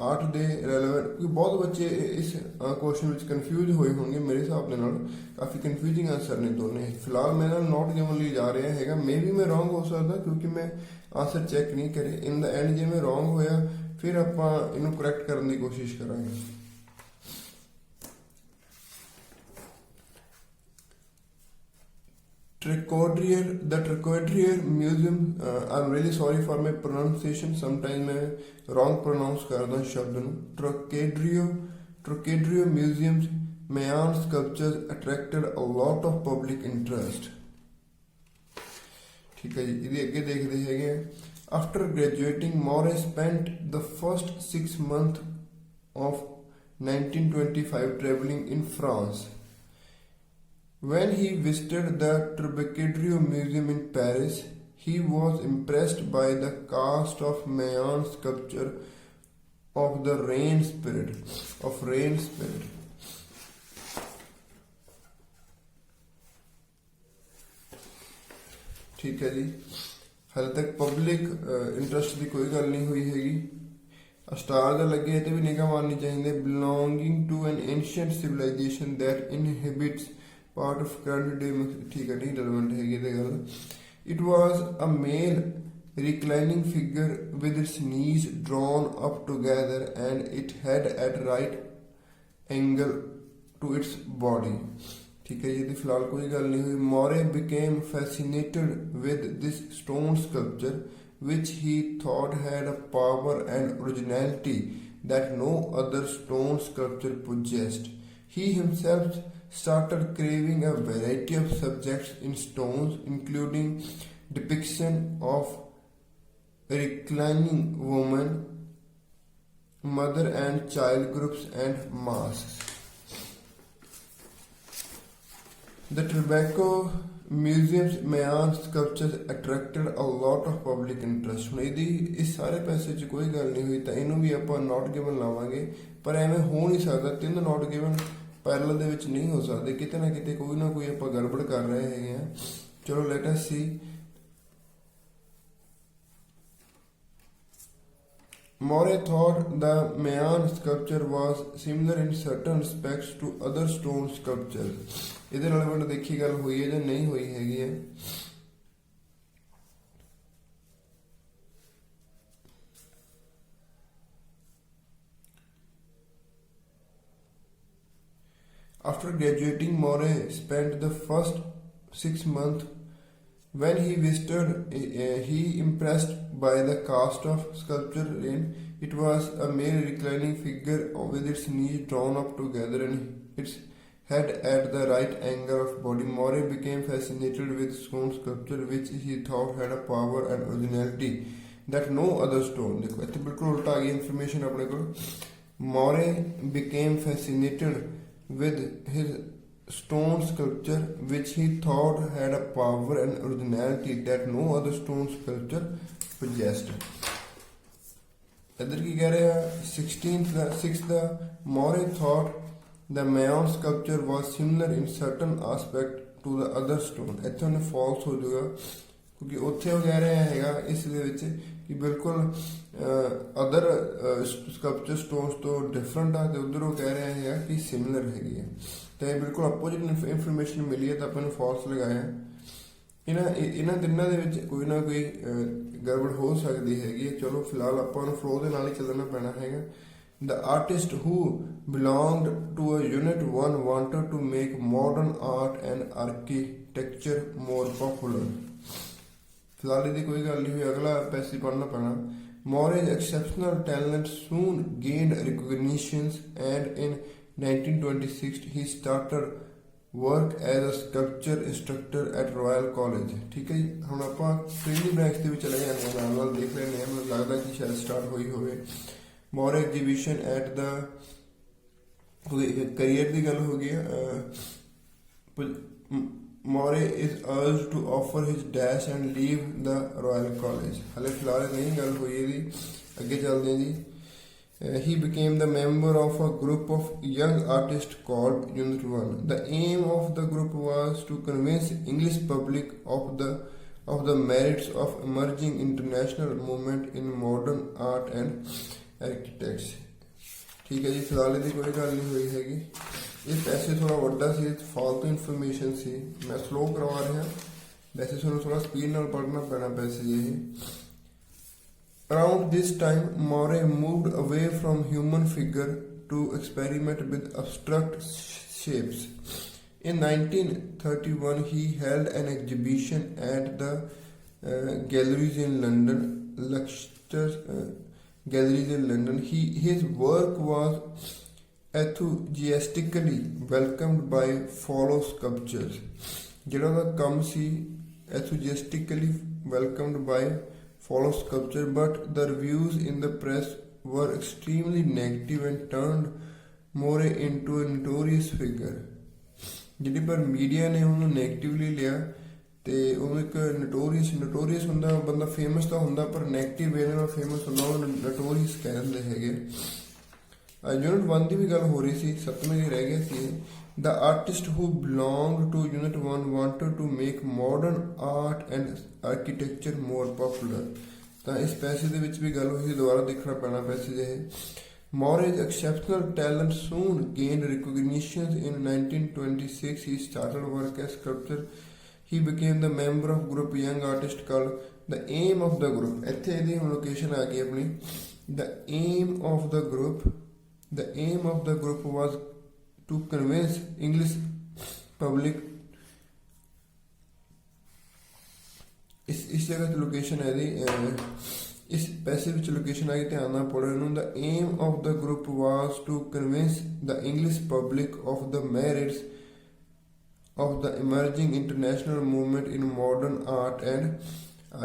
ਆਰਟ ਦੇ ਰੈਲੇਵੈਂਟ, ਕਿਉਂਕਿ ਬਹੁਤ ਬੱਚੇ ਇਸ ਕੁਐਸਚਨ ਵਿੱਚ ਕਨਫਿਊਜ਼ ਹੋਏ ਹੋਣਗੇ। ਮੇਰੇ ਹਿਸਾਬ ਦੇ ਨਾਲ ਕਾਫੀ ਕਨਫਿਊਜ਼ਿੰਗ ਆਂਸਰ ਨੇ ਦੋਨੇ। ਫਿਲਹਾਲ ਮੈਂ ਨਾਲ ਨੋਟ ਗਿਵਨ ਲਈ ਜਾ ਰਿਹਾ ਹੈਗਾ, ਮੇ ਵੀ ਮੈਂ ਰੋਂਗ ਹੋ ਸਕਦਾ ਕਿਉਂਕਿ ਮੈਂ ਆਂਸਰ ਚੈੱਕ ਨਹੀਂ ਕਰੇ। ਇਨ ਦਾ ਐਂਡ ਜੇ ਮੈਂ ਰੋਂਗ ਹੋਇਆ ਫਿਰ ਆਪਾਂ ਇਹਨੂੰ ਕਰੈਕਟ ਕਰਨ ਦੀ ਕੋਸ਼ਿਸ਼ ਕਰਾਂਗੇ। The Tricadero Museum, I'm really sorry for my pronunciation, sometimes मैं wrong pronounce करदा शब्द ਨੂੰ। Tricadero Museum's Mayan sculptures attracted a lot of public interest। ठीक है जी, ਇਹਦੇ ਅੱਗੇ ਦੇਖਦੇ ਹੈਗੇ। After graduating, Moore spent the first 6 months of 1925 traveling in France। When he visited the Trocadéro Museum in Paris, he was impressed by the cast of Mayan sculpture of the rain spirit. ठीक है जी, हाले तक public interest की कोई गल नहीं हुई हैगी। स्टार का लगे तो भी निगाह मारनी चाहिए। Belonging to an ancient civilisation that inhibits part of current day, ठीक है, नहीं relevant है ये गल। It was a male reclining figure with its knees drawn up together and it had at right angle to its body। ठीक है, ये फिलहाल कोई गल नहीं हुई। Moore became fascinated with this stone sculpture which he thought had a power and originality that no other stone sculpture possessed। He himself started carving a variety of subjects in stones, including depiction of a reclining woman, mother and child groups, and masks। The Trocadéro Museum's Mayan sculptures attracted a lot of public interest। ਹੁਣ ਇਹਦੀ ਇਸ ਸਾਰੇ ਪੈਸੇ 'ਚ ਕੋਈ ਗੱਲ ਨਹੀਂ ਹੋਈ ਤਾਂ ਇਹਨੂੰ ਵੀ ਆਪਾਂ ਨੋਟ ਗਿਵਨ ਲਾਵਾਂਗੇ, ਪਰ ਐਵੇਂ ਹੋ ਨਹੀਂ ਸਕਦਾ। 3 ਨੋਟ ਗਿਵਨ ਪੈਰਲਲ ਦੇ ਵਿੱਚ ਨਹੀਂ ਹੋ ਸਕਦੇ, ਕਿਤੇ ਨਾ ਕਿਤੇ ਕੋਈ ਨਾ ਕੋਈ ਆਪਾਂ ਗੜਬੜ ਕਰ ਰਹੇ ਹੈਗੇ ਆ। ਚਲੋ let us C. Moore thought the Mayan sculpture was similar in certain respects to other stone sculptures। ਇਹਦੇ ਰਿਲੇਵੈਂਟ ਦੇਖੀ ਗੱਲ ਹੋਈ ਹੈ ਜਾਂ ਨਹੀਂ ਹੋਈ ਹੈਗੀ ਹੈ। After graduating, Moore spent the first 6 months. When he visited, he impressed by the cast of sculpture in it was a male reclining figure with its knees drawn up together and its head at the right angle of body। Moore became fascinated with stone sculpture which he thought had a power and originality that no other stone। देखो इतने बिल्कुल उल्टा आ गई information अपने को। Moore became fascinated with his stone sculpture which he thought had a power and originality that no other stone sculpture possessed। इधर की कह रहे हैं 6th Moore thought the Mayan sculpture was similar in certain aspect to the other stone। ਇੱਥੇ ਉਹਨੇ false ਹੋ ਜਾਊਗਾ ਕਿਉਂਕਿ ਉੱਥੇ ਉਹ ਕਹਿ ਰਿਹਾ ਹੈਗਾ ਇਸ ਦੇ ਵਿੱਚ कि बिल्कुल अदर ਸਕਲਪਚਰ ਸਟੋਨਸ ਤੋਂ ਡਿਫਰੈਂਟ ਆ, ਤੇ ਉਧਰ ਉਹ ਕਹਿ ਰਹੇ ਹੈ ਕਿ ਸਿਮਿਲਰ ਹੈਗੀ ਹੈ, ਤੇ ਬਿਲਕੁਲ ਆਪੋਜਿਟ ਇਨਫੋਰਮੇਸ਼ਨ ਮਿਲੀ ਹੈ ਤਾਂ ਆਪਾਂ ਨੂੰ ਫਾਲਸ ਲਗਾਇਆ। ਇਹਨਾਂ ਤਿੰਨਾਂ ਦੇ ਵਿੱਚ ਕੋਈ ਨਾ ਕੋਈ ਗੜਬੜ ਹੋ ਸਕਦੀ ਹੈਗੀ ਹੈ। ਚਲੋ ਫਿਲਹਾਲ ਆਪਾਂ ਨੂੰ ਫਲੋ ਦੇ ਨਾਲ ਹੀ ਚੱਲਣਾ ਪੈਣਾ ਹੈਗਾ। The artist who belonged to a unit 1 wanted to make modern art and architecture more popular। फिलहाल यदि कोई गल नहीं हुई, अगला पैसे पढ़ना पैना। More's exceptional talent soon gained recognition and in 1926 he started work as a sculpture instructor at Royal College। ठीक है जी, हम ਆਪਾਂ ਫ੍ਰੀਲੀ ਬ੍ਰੈਂਚ ਦੇ ਵਿੱਚ ਚਲੇ ਜਾਂਦੇ ਹਾਂ, ਨਾਲ ਦੇਖ ਲੈਂਦੇ ਹਾਂ, ਮੈਨੂੰ ਲੱਗਦਾ ਕਿ ਸ਼ਾਇਦ ਸਟਾਰਟ ਹੋਈ ਹੋਵੇ। Moore exhibition at the career ਦੀ ਗੱਲ ਹੋ ਗਈ। Moore is urged to offer his dash and leave the Royal College. ਹਾਲੇ ਫਿਲਹਾਲ ਨਹੀਂ ਗੱਲ ਹੋਈ ਇਹਦੀ, ਅੱਗੇ ਚੱਲਦੇ ਹਾਂ ਜੀ। He became the member of a group of young artists called Unit 1. The aim of the group was to convince English public of the merits of emerging international movement in modern art and architecture। ठीक है जी, फिलहाल ਇਹਦੀ ਕੋਈ ਗੱਲ ਨਹੀਂ ਹੋਈ ਹੈਗੀ। ਇਹ ਪੈਸੇ ਥੋੜਾ ਵੱਡਾ ਸੀ, ਫਾਲਤੂ ਇਨਫੋਰਮੇਸ਼ਨ ਸੀ, ਮੈਂ ਸਲੋ ਕਰਵਾ ਰਿਹਾ, ਵੈਸੇ ਤੁਹਾਨੂੰ ਥੋੜਾ ਸਪੀਡ ਨਾਲ ਪੜ੍ਹਨਾ ਪੈਣਾ ਪੈਸੇ ਇਹ। Around this time, More moved away from human figure to experiment with abstract shapes. In 1931, he held an exhibition at the galleries in London, galleries in London. His work was enthusiastically welcomed by fellow sculptors. ਜਿਹੜਾ ਉਹਦਾ ਕੰਮ ਸੀ enthusiastically welcomed by fellow sculpture, but the reviews in the press were extremely negative and turned More into a notorious figure। ਜਿਹੜੀ ਪਰ media ਨੇ ਉਹਨੂੰ negatively ਲਿਆ ਤੇ ਉਹਨੂੰ ਇੱਕ ਨੋਟੋਰੀਅਸ ਹੁੰਦਾ ਬੰਦਾ, ਫੇਮਸ ਤਾਂ ਹੁੰਦਾ ਪਰ ਨੈਗੇਟਿਵ ਵੇ ਨਾਲ ਫੇਮਸ ਹੁੰਦਾ, ਉਹਨੂੰ ਨੋਟੋਰੀਅਸ ਕਹਿ ਦਿੰਦੇ ਹੈਗੇ। ਯੂਨਿਟ 1 ਦੀ ਵੀ ਗੱਲ ਹੋ ਰਹੀ ਸੀ, 7ਵੇਂ ਦੀ ਰਹਿ ਗਿਆ ਸੀ। The artist who belonged to Unit 1 wanted to make modern art and architecture more popular। ਤਾਂ ਇਸ ਪੈਸੇ ਦੇ ਵਿੱਚ ਵੀ ਗੱਲ ਹੋਈ, ਦੁਬਾਰਾ ਦੇਖਣਾ ਪੈਣਾ ਪੈਸੇ ਜਿਹੇ। More's exceptional talent soon gained recognition in 1926 he started work as sculptor। He became the member of group young artist called the aim of the group। ਇੱਥੇ ਇਹਦੀ ਹੁਣ ਲੋਕੇਸ਼ਨ ਆ ਗਈ ਆਪਣੀ। The aim of the group was to convince English public। ਇਸ ਜਗ੍ਹਾ ਤੇ location ਹੈ ਇਹਦੀ, ਇਸ ਪੈਸੇ ਵਿੱਚ ਲੋਕੇਸ਼ਨ ਆ ਗਈ, ਧਿਆਨ ਨਾਲ ਪੜ੍ਹੋ ਇਹਨੂੰ। The aim of the group was to convince the English public of the merits of the emerging international movement in modern art and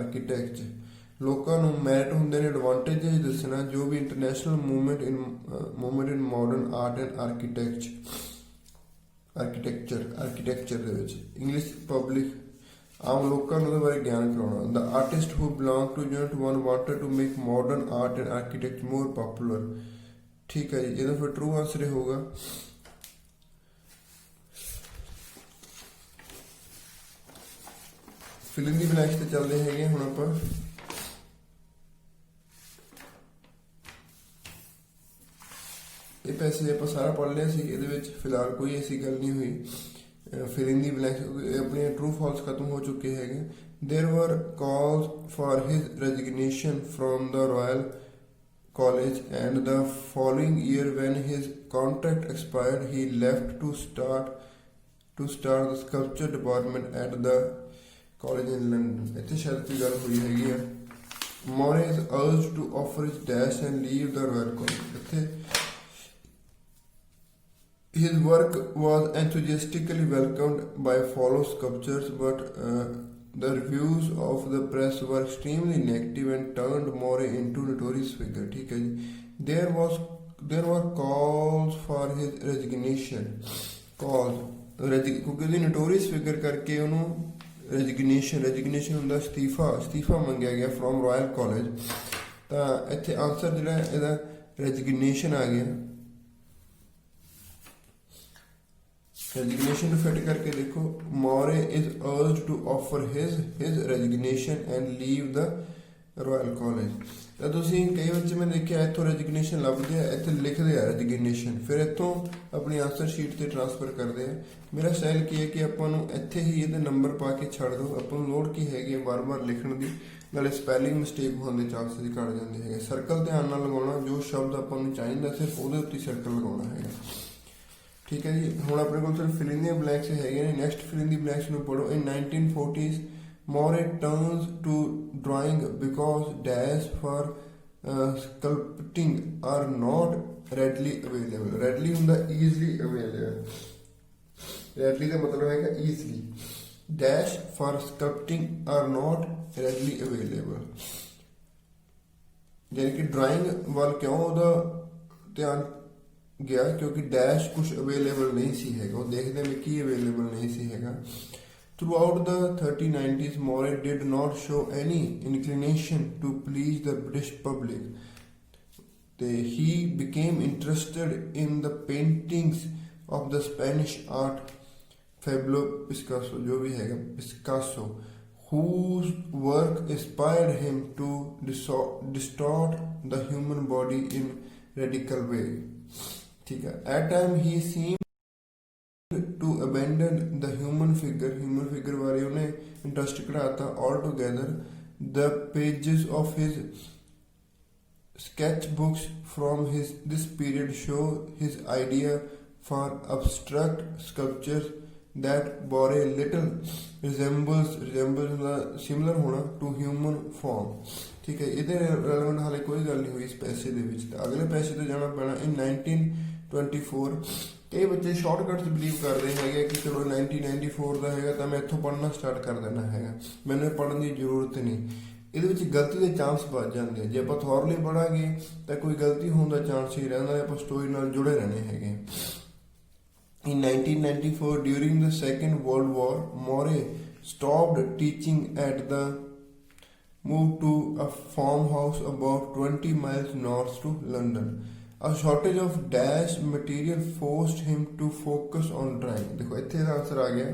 architecture। ਲੋਕਾਂ ਨੂੰ ਮੈਰਿਟ ਹੁੰਦੇ ਨੇ, ਐਡਵਾਂਟੇਜਸ ਦੱਸਣਾ ਜੋ ਵੀ international movement in modern art and architecture ਦੇ ਵਿੱਚ English public ਆਮ ਲੋਕਾਂ ਨੂੰ ਉਹਦੇ ਬਾਰੇ ਗਿਆਨ ਕਰਾਉਣਾ। The artist who belong to unit 1 wanted to make modern art and architecture more popular. ਠੀਕ ਹੈ ਜੀ, ਇਹਦਾ ਫਿਰ ਟਰੂ ਆਂਸਰ ਇਹ ਹੋਗਾ। ਫਿਲਿੰਗ ਦੀ ਬਲੈਂਕਸ ਤੇ ਚੱਲਦੇ ਹੈਗੇ ਹੁਣ ਆਪਾਂ। ਇਹ ਪੈਸੇ ਆਪਾਂ ਸਾਰਾ ਪੜ੍ਹ ਲਿਆ ਸੀ, ਇਹਦੇ ਵਿੱਚ ਫਿਲਹਾਲ ਕੋਈ ਐਸੀ ਗੱਲ ਨਹੀਂ ਹੋਈ। फिल इन दी ब्लैंक्स अपने ट्रू फॉल्स खत्म हो चुके हैं। There were calls for his resignation from the Royal College and the following year when his contract expired he left to start the sculpture department at the college in London. इतने शायद की गल हुई हैगी है। More is urged to offer his dash and leave the royal college। His work was enthusiastically welcomed by fellow sculptors, but the reviews of the press were extremely negative and turned More into notorious figure। ठीक है जी। There were calls for his resignation। क्योंकि ਉਹਦੀ notorious figure ਕਰਕੇ ਉਹਨੂੰ ਰੈजिग्नेशन ਹੁੰਦਾ ਅਸਤੀਫਾ ਮੰਗਿਆ ਗਿਆ ਫਰੋਮ ਰਾਇਲ ਕਾਲਜ। ਤਾਂ ਇੱਥੇ ਆਨਸਰ ਜਿਹੜਾ ਇਹਦਾ ਰੈजिग्नेशन ਆ ਗਿਆ। resignation ਨੂੰ ਫਿਟ ਕਰਕੇ ਦੇਖੋ, More is urged to offer his resignation and leave the Royal College. ਤਾਂ ਤੁਸੀਂ ਕਈ ਬੱਚੇ ਮੈਂ ਦੇਖਿਆ ਇੱਥੋਂ ਰੈਜਿਗਨੇਸ਼ਨ ਲੱਭਦੇ ਆ, ਇੱਥੇ ਲਿਖਦੇ ਆ ਰੈਜਿਗਨੇਸ਼ਨ, ਫਿਰ ਇੱਥੋਂ ਆਪਣੀ ਆਨਸਰ ਸ਼ੀਟ ਤੇ ਟ੍ਰਾਂਸਫਰ ਕਰਦੇ ਆ। ਮੇਰਾ ਸਟਾਈਲ ਕੀ ਹੈ ਕਿ ਆਪਾਂ ਨੂੰ ਇੱਥੇ ਹੀ ਇਹਦੇ ਨੰਬਰ ਪਾ ਕੇ ਛੱਡ ਦਿਓ, ਆਪਾਂ ਨੂੰ ਲੋੜ ਕੀ ਹੈਗੀ ਵਾਰ-ਵਾਰ ਲਿਖਣ ਦੀ, ਨਾਲੇ ਸਪੈਲਿੰਗ ਮਿਸਟੇਕ ਹੋਣ ਦੇ ਚਾਂਸਸ ਘੱਟ ਜਾਂਦੇ ਹੈਗੇ। ਸਰਕਲ ਧਿਆਨ ਨਾਲ ਲਗਾਉਣਾ, ਜੋ ਸ਼ਬਦ ਆਪਾਂ ਨੂੰ ਚਾਹੀਦਾ ਸਿਰਫ ਉਹਦੇ ਉੱਤੇ ਸਰਕਲ ਲਗਾਉਣਾ ਹੈਗਾ। ਠੀਕ ਹੈ ਜੀ। ਹੁਣ ਆਪਣੇ ਕੋਲ ਸਿਰਫ ਫਿਲ ਇਨ ਦੀਆਂ ਬਲੈਂਕਸ ਹੈਗੇ ਨੇ। Next fill in the blanks ਨੂੰ ਪੜੋ। ਇਨ 1940s Moray turns to drawing because dash for sculpting are not readily available. Readily ਹੁੰਦਾ easily available, readily ਦਾ ਮਤਲਬ ਹੈਗਾ easily, dash for sculpting are not readily available, ਯਾਨੀ ਕਿ drawing ਵੱਲ ਕਿਉਂ ਉਹਦਾ ਧਿਆਨ ਗਿਆ, ਕਿਉਂਕਿ ਡੈਸ਼ ਕੁਝ ਅਵੇਲੇਬਲ ਨਹੀਂ ਸੀ ਹੈਗਾ, ਉਹ ਦੇਖਦੇ ਵੀ ਕੀ ਅਵੇਲੇਬਲ ਨਹੀਂ ਸੀ ਹੈਗਾ। Throughout the 1390s, Moray did not show any inclination to please the British public. He became interested in the paintings of the Spanish art Pablo Picasso, जो भी है Picasso, whose work inspired him to distort the human body in radical way. ठीक है। At time he seemed to abandon the human figure बारे उन्हें interest कढ़ाता altogether. The pages of his sketchbooks from this period show his idea for abstract sculptures that bore a little resembles similar होना to human form। ठीक है। ਇਹਦੇ relevant ਹਾਲੇ ਕੋਈ ਗੱਲ ਨਹੀਂ ਹੋਈ ਇਸ ਪੈਸੇ ਦੇ ਵਿੱਚ। ਤਾਂ ਅਗਲੇ ਪੈਸੇ ਤੇ ਜਾਣਾ ਪੈਣਾ। ਇਨ 1924 ਕਈ ਬੱਚੇ ਸ਼ਾਰਟਕਟਸ ਬਿਲੀਵ ਕਰਦੇ ਹੈਗੇ ਕਿ ਚਲੋ 1994 ਦਾ ਹੈਗਾ ਤਾਂ ਮੈਂ ਇੱਥੋਂ ਪੜ੍ਹਨਾ ਸਟਾਰਟ ਕਰ ਦੇਣਾ ਹੈਗਾ, ਮੈਨੂੰ ਇਹ ਪੜ੍ਹਨ ਦੀ ਜ਼ਰੂਰਤ ਨਹੀਂ। ਇਹਦੇ ਵਿੱਚ ਗਲਤੀ ਦੇ ਚਾਂਸ ਵੱਧ ਜਾਂਦੇ ਆ। ਜੇ ਆਪਾਂ ਥੋਰਲੀ ਪੜ੍ਹਾਂਗੇ ਤਾਂ ਕੋਈ ਗਲਤੀ ਹੋਣ ਦਾ ਚਾਂਸ ਹੀ ਰਹਿੰਦਾ, ਆਪਾਂ ਸਟੋਰੀ ਨਾਲ ਜੁੜੇ ਰਹਿਣੇ ਹੈਗੇ। In 1994, during the Second World War, Moray stopped teaching at the moved to a farmhouse about 20 miles north to London. A shortage of dash material forced him to focus on drawing। देखो इत्थे दा answer आ गया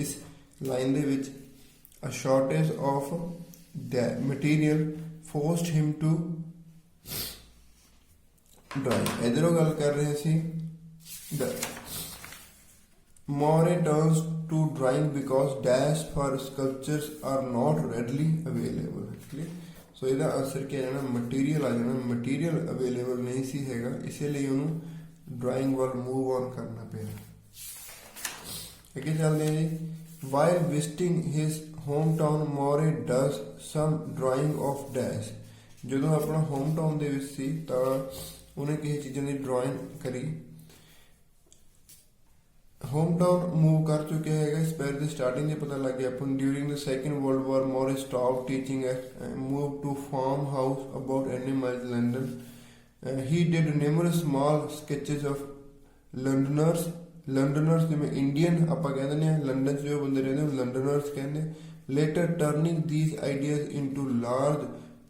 इस line they which. A shortage of material forced him to drawing। इधरों गल कर रहे सी Moray turns to drawing because dash for sculptures are not readily available। सो ਇਹਦਾ answer ਕੀ ਆ ਜਾਣਾ, ਮਟੀਰੀਅਲ ਆ ਜਾਣਾ। ਮਟੀਰੀਅਲ ਅਵੇਲੇਬਲ ਨਹੀਂ ਸੀ ਹੈਗਾ, ਇਸੇ ਲਈ ਉਹਨੂੰ ਡਰਾਇੰਗ ਵੱਲ ਮੂਵ ਔਨ ਕਰਨਾ ਪਿਆ। ਅੱਗੇ ਚੱਲਦੇ ਹਾਂ ਜੀ। While visiting his home town Moore does some drawing of dash. ਜਦੋਂ ਆਪਣਾ ਹੋਮ ਟਾਊਨ ਦੇ ਵਿੱਚ ਸੀ ਤਾਂ ਉਹਨੇ ਕਿਸੇ ਚੀਜ਼ਾਂ ਦੀ ਡਰਾਇੰਗ ਕਰੀ। ਹੋਮ ਟਾਊਨ ਮੂਵ ਕਰ ਚੁੱਕਿਆ ਹੈਗਾ, ਇਸ ਪੈਰ ਦੀ ਸਟਾਰਟਿੰਗ ਦੇ ਪਤਾ ਲੱਗ ਗਿਆ ਆਪਾਂ ਨੂੰ। During the Second World War Moore stop teaching at move to farm house about any miles London. He did numerous small sketches of Londoners ਜਿਵੇਂ ਇੰਡੀਅਨ ਆਪਾਂ ਕਹਿ ਦਿੰਦੇ ਹਾਂ, ਲੰਡਨ 'ਚ ਜੋ ਬੰਦੇ ਰਹਿੰਦੇ ਉਹ ਲੰਡਨਰਸ ਕਹਿੰਦੇ। Later turning these ideas into large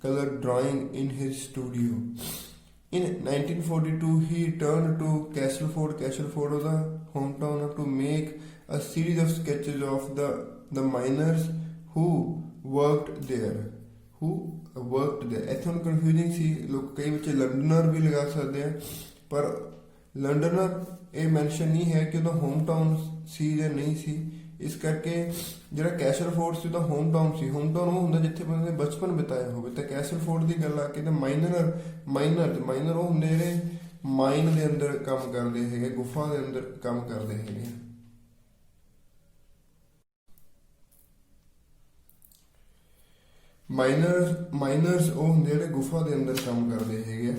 colored drawing in his studio. In 1942, he returned to Castleford ਉਹਦਾ hometown, to make a series of sketches of the miners who worked there. ਇੱਥੇ ਹੁਣ ਕਨਫਿਊਜ਼ਿੰਗ ਸੀ, ਲੋਕ ਕਈ ਬੱਚੇ ਲੰਡਨਰ ਵੀ ਲਗਾ ਸਕਦੇ ਆ, ਪਰ ਲੰਡਨਰ ਇਹ ਮੈਂਸ਼ਨ ਨਹੀਂ ਹੈ ਕਿ ਉਹਦਾ ਹੋਮ ਟਾਊਨ ਸੀ ਜਾਂ ਨਹੀਂ ਸੀ। ਇਸ ਕਰਕੇ ਜਿਹੜਾ ਕੈਸਲਫੋਰਡ ਸੀ ਉਹਦਾ ਹੋਮ ਟਾਊਨ ਸੀ। ਹੋਮ ਟਾਊਨ ਉਹ ਹੁੰਦਾ ਜਿੱਥੇ ਬੰਦੇ ਨੇ ਬਚਪਨ ਬਿਤਾਇਆ ਹੋਵੇ। ਤਾਂ ਕੈਸਲਫੋਰਡ ਦੀ ਗੱਲ ਆ ਕੇ ਤਾਂ ਮਾਈਨਰ ਉਹ ਹੁੰਦੇ ਜਿਹੜੇ ਮਾਈਨ ਦੇ ਅੰਦਰ ਕੰਮ ਕਰਦੇ ਹੈਗੇ, ਗੁਫਾ ਦੇ ਅੰਦਰ ਕੰਮ ਕਰਦੇ ਹੈਗੇ। ਮਾਈਨਰਸ ਉਹ ਹੁੰਦੇ ਜਿਹੜੇ ਗੁਫਾ ਦੇ ਅੰਦਰ ਕੰਮ ਕਰਦੇ ਹੈਗੇ,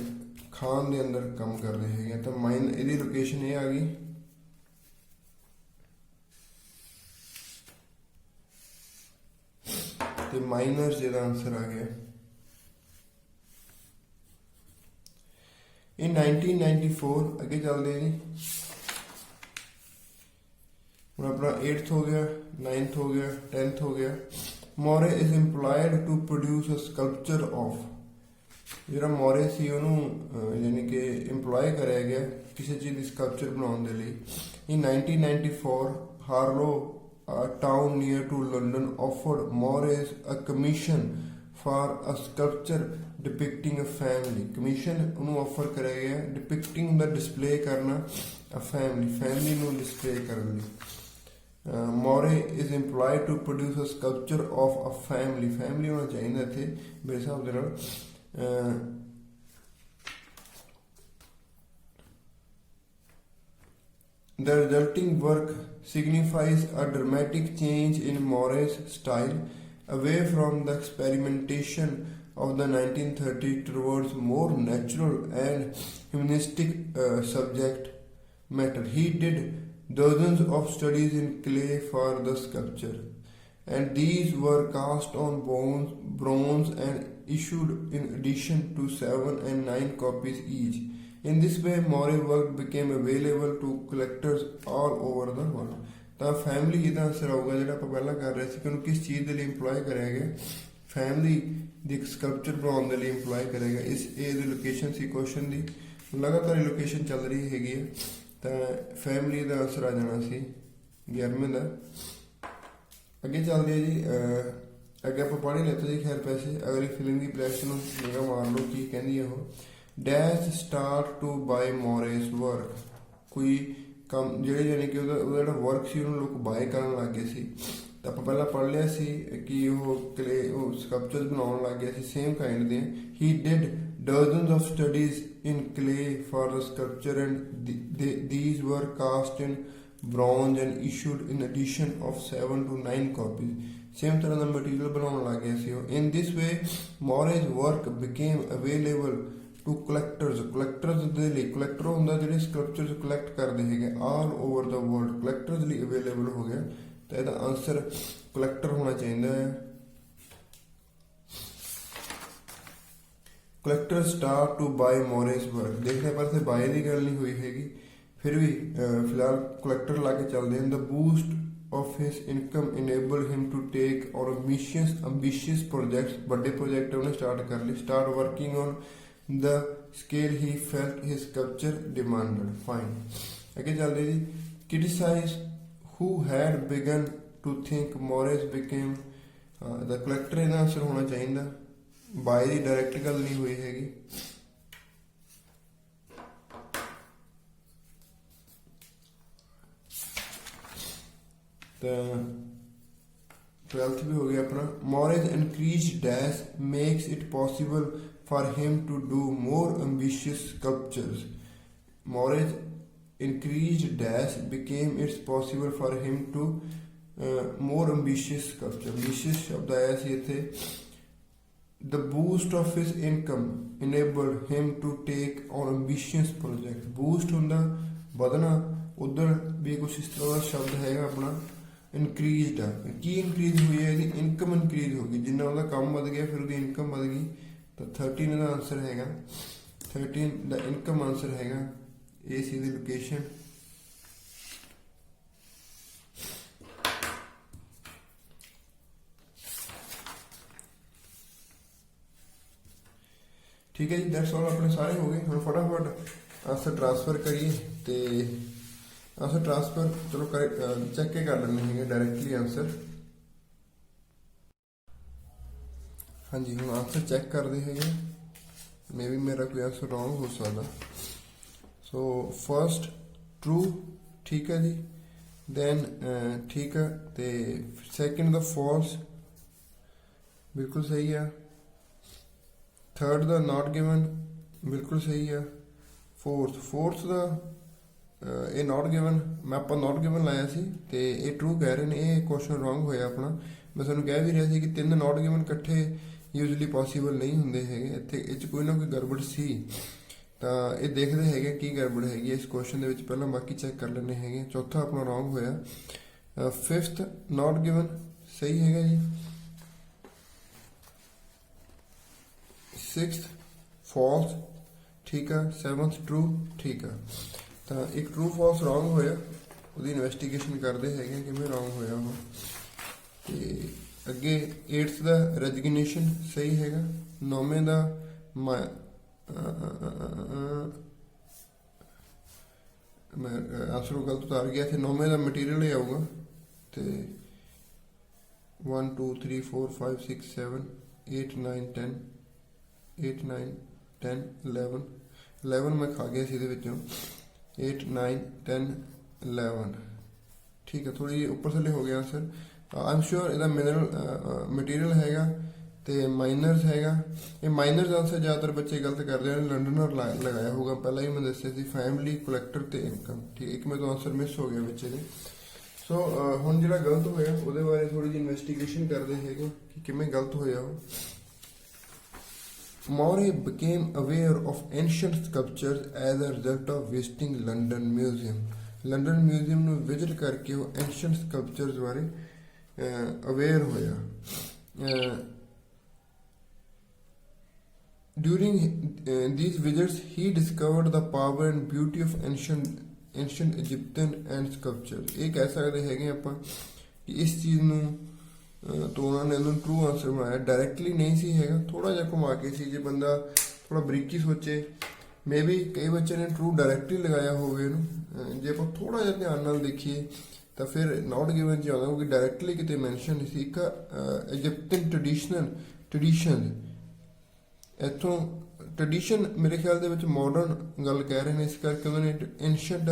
ਖਾਨ ਦੇ ਅੰਦਰ ਕੰਮ ਕਰਦੇ ਹੈਗੇ। ਤਾਂ ਮਾਈਨ ਇਹਦੀ ਲੋਕੇਸ਼ਨ ਇਹ ਆ ਗਈ। ਤੇ ਮਾਈਨਰਸ ਜਿਹਦਾ ਆਂਸਰ ਆ ਗਿਆ। In 1994 ਅੱਗੇ ਚੱਲਦੇ ਜੀ। ਹੁਣ ਆਪਣਾ 8th ਹੋ ਗਿਆ, 9th ਹੋ ਗਿਆ, 10th ਹੋ ਗਿਆ। ਮੋਰੇ is employed to produce a sculpture of। ਜਿਹੜਾ ਮੋਰੇ ਸੀ ਉਹਨੂੰ ਯਾਨੀ ਕਿ ਇੰਪਲੋਏ ਕਰਿਆ ਗਿਆ ਕਿਸੇ ਚੀਜ਼ ਦੀ ਸਕਲਪਚਰ ਬਣਾਉਣ ਦੇ ਲਈ। In 1994 ਹਾਰਲੋ a town near to London offered Moray a commission for a sculpture depicting a family. Commission उन्होंने ऑफर कराया गया डिपिक्टिंग का डिस्प्ले करना अ फैमिली ਨੂੰ डिस्प्ले करने ਲਈ। Moore is employed to produce a sculpture of a family होना चाहिए इतने मेरे हिसाब के नाल। The resulting work signifies a dramatic change in Moret's style, away from the experimentation of the 1930s towards more natural and humanistic subject matter. He did dozens of studies in clay for the sculpture, and these were cast on bronze and issued in addition to 7 and 9 copies each. In this way, Moret's work became available to collectors all over the world. ਤਾਂ family ਇਹਦਾ answer ਆਊਗਾ ਜਿਹੜਾ ਆਪਾਂ ਪਹਿਲਾਂ ਕਰ ਰਹੇ ਸੀ ਕਿ ਉਹਨੂੰ ਕਿਸ ਚੀਜ਼ ਦੇ ਲਈ ਇੰਪਲੋਏ ਕਰਿਆ ਗਿਆ। ਫੈਮਿਲੀ ਦੀ ਇੱਕ ਸਕਲਪਚਰ ਬਣਾਉਣ ਦੇ ਲਈ ਇੰਪਲੋਏ ਕਰਿਆ ਗਿਆ। ਇਸ ਇਹ ਦੀ ਲੋਕੇਸ਼ਨ ਸੀ ਕੁਐਸਚਨ ਦੀ, ਲਗਾਤਾਰ ਲੋਕੇਸ਼ਨ ਚੱਲ ਰਹੀ ਹੈਗੀ ਹੈ। ਤਾਂ ਫੈਮਿਲੀ ਦਾ ਆਨਸਰ ਆ ਜਾਣਾ ਸੀ 11ਵੇਂ ਦਾ। ਅੱਗੇ ਚੱਲਦੇ ਆ ਜੀ, ਅੱਗੇ ਆਪਾਂ ਪੜ੍ਹ ਹੀ ਲਿੱਤਾ ਜੀ ਖੈਰ ਪੈਸੇ। ਅਗਲੀ ਫਿਲਮ ਦੀ ਪਲੈਸ ਨੂੰ ਨਿਗਾਹ ਮਾਰ ਲਓ ਕੀ ਕਹਿੰਦੀ ਹੈ ਉਹ। Dash start to buy Moore's work. ਕੋਈ ਕੰਮ ਜਿਹੜੇ ਯਾਨੀ ਕਿ ਉਹਦਾ ਜਿਹੜਾ ਵਰਕ ਸੀ ਉਹਨੂੰ ਲੋਕ ਬਾਏ ਕਰਨ ਲੱਗ ਗਏ ਸੀ। ਤਾਂ ਆਪਾਂ ਪਹਿਲਾਂ ਪੜ੍ਹ ਲਿਆ ਸੀ ਕਿ ਉਹ ਸਕਲਪਚਰਸ ਬਣਾਉਣ ਲੱਗ ਗਿਆ ਸੀ ਸੇਮ ਕਾਈਂਡ ਦੇ। ਹੀ did dozens of studies in clay for the sculpture and these were cast in bronze and issued in addition of 7 to 9 copies. Same ਤਰ੍ਹਾਂ ਦਾ ਮਟੀਰੀਅਲ ਬਣਾਉਣ ਲੱਗ ਗਿਆ ਸੀ ਉਹ। ਇਨ ਦਿਸ ਵੇ More's work became available to ਕਲੈਕਟਰਸ ਦੇ ਲਈ। ਕਲੈਕਟਰ ਹੁੰਦਾ ਜਿਹੜੇ ਸਕਲਪਚਰਸ ਕਲੈਕਟ ਕਰਦੇ ਹੈਗੇ ਆਲ ਓਵਰ ਦਾ ਵਰਲਡ, ਕਲੈਕਟਰਸ ਲਈ ਅਵੇਲੇਬਲ ਹੋ ਗਿਆ। ਤਾਂ ਇਹਦਾ ਆਨਸਰ ਕਲੈਕਟਰ ਹੋਣਾ ਚਾਹੀਦਾ ਹੈ। Collector start to buy Moore's work. ਦੇਖਦੇ ਪਰ ਤੇ ਬਾਏ ਦੀ ਗੱਲ ਨਹੀਂ ਹੋਈ ਹੈਗੀ, ਫਿਰ ਵੀ ਫਿਲਹਾਲ ਕਲੈਕਟਰ ਲਾ ਕੇ ਚੱਲਦੇ ਹਨ। ਦ boost of his income enabled him to take on ambitious projects. ਵੱਡੇ ਪ੍ਰੋਜੈਕਟ ਉਹਨੇ ਸਟਾਰਟ ਕਰ ਲਈ। start working on the scale he felt his sculpture demanded. Fine. ਅੱਗੇ ਚੱਲਦੇ ਜੀ। criticize who had begun to think Moret's became the collector। ਇਹਦਾ answer ਹੋਣਾ ਚਾਹੀਦਾ। ਬਾਏ ਦੀ ਡਾਇਰੈਕਟ ਗੱਲ ਨਹੀਂ ਹੋਈ ਹੈਗੀ। ट्वेल्थ भी हो गया अपना। Moret's increased dash makes it possible for him to do more ambitious sculptures. Moret's increased dash became it possible for him to more ambitious sculpture। ambitious शब्द आया सी इत्थे। The boost of his income enabled him to take on ambitious project। boost ਹੁੰਦਾ ਵਧਣਾ, उधर भी कुछ इस तरह का शब्द हैगा अपना। ਇਨਕਰੀਜ਼ਡ ਆ, ਕੀ ਇਨਕਰੀਜ਼ ਹੋਈ ਹੈ? ਇਹਦੀ ਇਨਕਮ ਇਨਕਰੀਜ਼ ਹੋ ਗਈ। ਜਿੰਨਾ ਉਹਦਾ ਕੰਮ ਵੱਧ ਗਿਆ ਫਿਰ ਉਹਦੀ ਇਨਕਮ ਵੱਧ ਗਈ। ਤਾਂ 13 ਇਹਦਾ ਆਨਸਰ ਹੈਗਾ। 13 ਦਾ ਇਨਕਮ ਆਨਸਰ ਹੈਗਾ। ਇਹ ਸੀ ਦੀ ਲੋਕੇਸ਼ਨ। ਠੀਕ ਹੈ ਜੀ, ਦੈਟਸ ਆਲ। ਆਪਣੇ ਸਾਰੇ ਹੋ ਗਏ। ਹੁਣ ਫਟਾਫਟ ਆਨਸਰ ਟ੍ਰਾਂਸਫਰ ਕਰੀਏ ਤੇ आंसर ट्रांसफर चलो चेक के कर लेने हैं डायरेक्टली आंसर। हाँ जी, हम आंसर चेक करते हैं। मे भी मेरा कोई आंसर रॉन्ग हो सकता। सो फर्स्ट ट्रू, ठीक है जी। दैन ठीक है। तो सैकेंड द फॉल्स, बिल्कुल सही है। थर्ड द नॉट गिवन, बिल्कुल सही है। फोर्थ द ਇਹ ਨੋਟ ਗਿਵਨ, ਮੈਂ ਆਪਾਂ ਨੋਟ ਗਿਵਨ ਲਾਇਆ ਸੀ ਤੇ ਇਹ ਟਰੂ ਕਹਿ ਰਹੇ ਨੇ। ਇਹ ਕੁਐਸਚਨ ਰੋਂਗ ਹੋਇਆ ਆਪਣਾ। ਮੈਂ ਤੁਹਾਨੂੰ ਕਹਿ ਵੀ ਰਿਹਾ ਸੀ ਕਿ 3 ਨੋਟ ਗਿਵਨ ਇਕੱਠੇ ਯੂਜੂਅਲੀ ਪੋਸੀਬਲ ਨਹੀਂ ਹੁੰਦੇ ਹੈਗੇ। ਇੱਥੇ ਇਹ 'ਚ ਕੋਈ ਨਾ ਕੋਈ ਗੜਬੜ ਸੀ। ਤਾਂ ਇਹ ਦੇਖਦੇ ਹੈਗੇ ਕੀ ਗੜਬੜ ਹੈਗੀ ਇਸ ਕੁਐਸਚਨ ਦੇ ਵਿੱਚ। ਪਹਿਲਾਂ ਬਾਕੀ ਚੈੱਕ ਕਰ ਲੈਂਦੇ ਹੈਗੇ। ਚੌਥਾ ਆਪਣਾ ਰੋਂਗ ਹੋਇਆ। ਫਿਫਥ ਨੋਟ ਗਿਵਨ ਸਹੀ ਹੈਗਾ ਜੀ। 6th ਫਾਲਸ, ਠੀਕ ਆ। 7th ਟਰੂ, ਠੀਕ ਆ। ਤਾਂ ਇੱਕ ਟਰੂ ਫਾਲਸ ਰੋਂਗ ਹੋਇਆ, ਉਹਦੀ ਇਨਵੈਸਟੀਗੇਸ਼ਨ ਕਰਦੇ ਹੈਗੇ ਕਿਵੇਂ ਰੋਂਗ ਹੋਇਆ ਉਹ। ਤੇ ਅੱਗੇ 8th ਦਾ ਰੈਜਿਗਨੇਸ਼ਨ ਸਹੀ ਹੈਗਾ। 9ਵੇਂ ਦਾ ਮੈਂ ਆਨਸਰ ਗਲਤ ਉਤਾਰ ਗਿਆ ਤੇ 9ਵੇਂ ਦਾ ਮਟੀਰੀਅਲ ਹੀ ਆਊਗਾ। ਤੇ 1 2 3 4 5 6 7 8 9 10 8 9 10 11 11 मैं खा गया सी ਇਹਦੇ ਵਿੱਚੋਂ 8 9 10 11 ठीक है थोड़ी जी ऊपर थले हो गया आंसर आई एम श्योर ਇਹਦਾ ਮਿਨਰਲ ਮਟੀਰੀਅਲ ਹੈਗਾ ਤੇ ਮਾਈਨਰਸ ਹੈਗਾ ਇਹ ਮਾਈਨਰਸ ਆਂਸਰ ਜ਼ਿਆਦਾਤਰ ਬੱਚੇ ਗਲਤ ਕਰਦੇ ਹਨ ਲੰਡਨਰ ਲਗਾਇਆ ਹੋਊਗਾ ਪਹਿਲਾਂ ਹੀ ਮੈਂ ਦੱਸਿਆ ਸੀ ਫੈਮਿਲੀ ਕਲੈਕਟਰ ਤੇ ਇਨਕਮ ਠੀਕ ਇੱਕ ਮੇਰੇ ਤੋਂ ਆਂਸਰ ਮਿਸ ਹੋ ਗਿਆ ਬੱਚੇ ਦੇ ਸੋ ਹੁਣ ਜਿਹੜਾ ਗਲਤ ਹੋਇਆ ਉਹਦੇ ਬਾਰੇ ਥੋੜੀ ਜਿਹੀ ਇਨਵੈਸਟੀਗੇਸ਼ਨ ਕਰਦੇ ਹੈਗੇ ਕਿ ਕਿਵੇਂ ਗਲਤ ਹੋਇਆ ਉਹ Maury became aware of ancient sculptures as a result of visiting London Museum. London Museum ਨੂੰ ਵਿਜ਼ਿਟ ਕਰਕੇ ਉਹ ancient sculptures ਬਾਰੇ aware ਹੋਇਆ. During these visits, he discovered the power and beauty of ancient Egyptian and sculptures. ਇਹ ਕਹਿ ਸਕਦੇ ਹੈਗੇ ਆਪਾਂ ਕਿ ਇਸ ਚੀਜ਼ ਨੂੰ तो उन्होंने ट्रू आंसर बनाया डायरेक्टली नहीं सी है थोड़ा जहा घुमा के सी जो बंदा थोड़ा बरीकी सोचे मे भी कई बच्चे ने ट्रू डायरेक्टली लगाया हो जे आप थोड़ा जहा ध्यान नाल देखिए तो फिर नॉट गिवन च आउंदा क्योंकि डायरेक्टली कितने मैंशन नहीं सी एक इजिप्टियन ट्रडिशन इतों ट्रडिशन मेरे ख्याल दे विच मॉडर्न गल कह रहे हैं इस करके उन्होंने ancient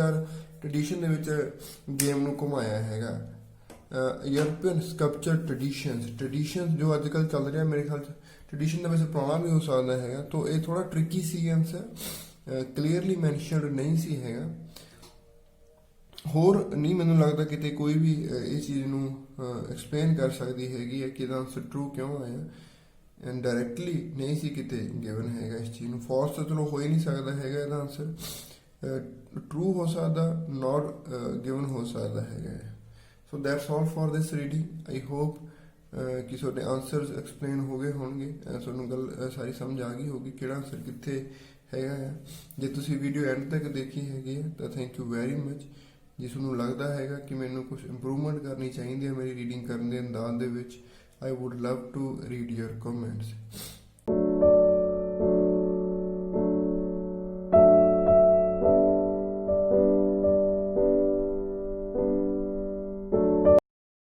tradition they which game नूं घुमाया हैगा यूरोपियन स्कल्पचर ट्रडिशनस जो अजकल चल रहा मेरे ख्याल ट्रडिशन का वैसे पुराना भी हो सकता है तो ये थोड़ा ट्रिकी सी आंसर क्लीयरली मैंशनड नहीं सी है होर नहीं मैनू लगता कि कोई भी इस चीज़ नू एक्सप्लेन कर सकती हैगी है कि आंसर ट्रू क्यों आया एंड डायरेक्टली नहीं सी किते गिवन हैगा इस चीज़ नू फॉल्स तो चलो हो ही नहीं सकता हैगा इसका आंसर ट्रू हो सकता नॉट गिवन हो सकता है. So that's all for this reading. I hope कि ਤੁਹਾਡੇ ਆਨਸਰਸ ਐਕਸਪਲੇਨ ਹੋ ਗਏ ਹੋਣਗੇ ਤੁਹਾਨੂੰ ਗੱਲ ਸਾਰੀ ਸਮਝ ਆ ਗਈ ਹੋਗੀ ਕਿਹੜਾ ਆਨਸਰ ਕਿੱਥੇ ਹੈਗਾ ਆ ਜੇ ਤੁਸੀਂ ਵੀਡੀਓ ਐਂਡ ਤੱਕ ਦੇਖੀ ਹੈਗੀ ਹੈ ਤਾਂ ਥੈਂਕ ਯੂ ਵੈਰੀ ਮਚ ਜੇ ਤੁਹਾਨੂੰ ਲੱਗਦਾ ਹੈਗਾ ਕਿ ਮੈਨੂੰ ਕੁਝ ਇੰਪਰੂਵਮੈਂਟ ਕਰਨੀ ਚਾਹੀਦੀ ਹੈ ਮੇਰੀ ਰੀਡਿੰਗ ਕਰਨ ਦੇ ਅੰਦਾਜ਼ ਦੇ ਵਿੱਚ I would love to read your comments.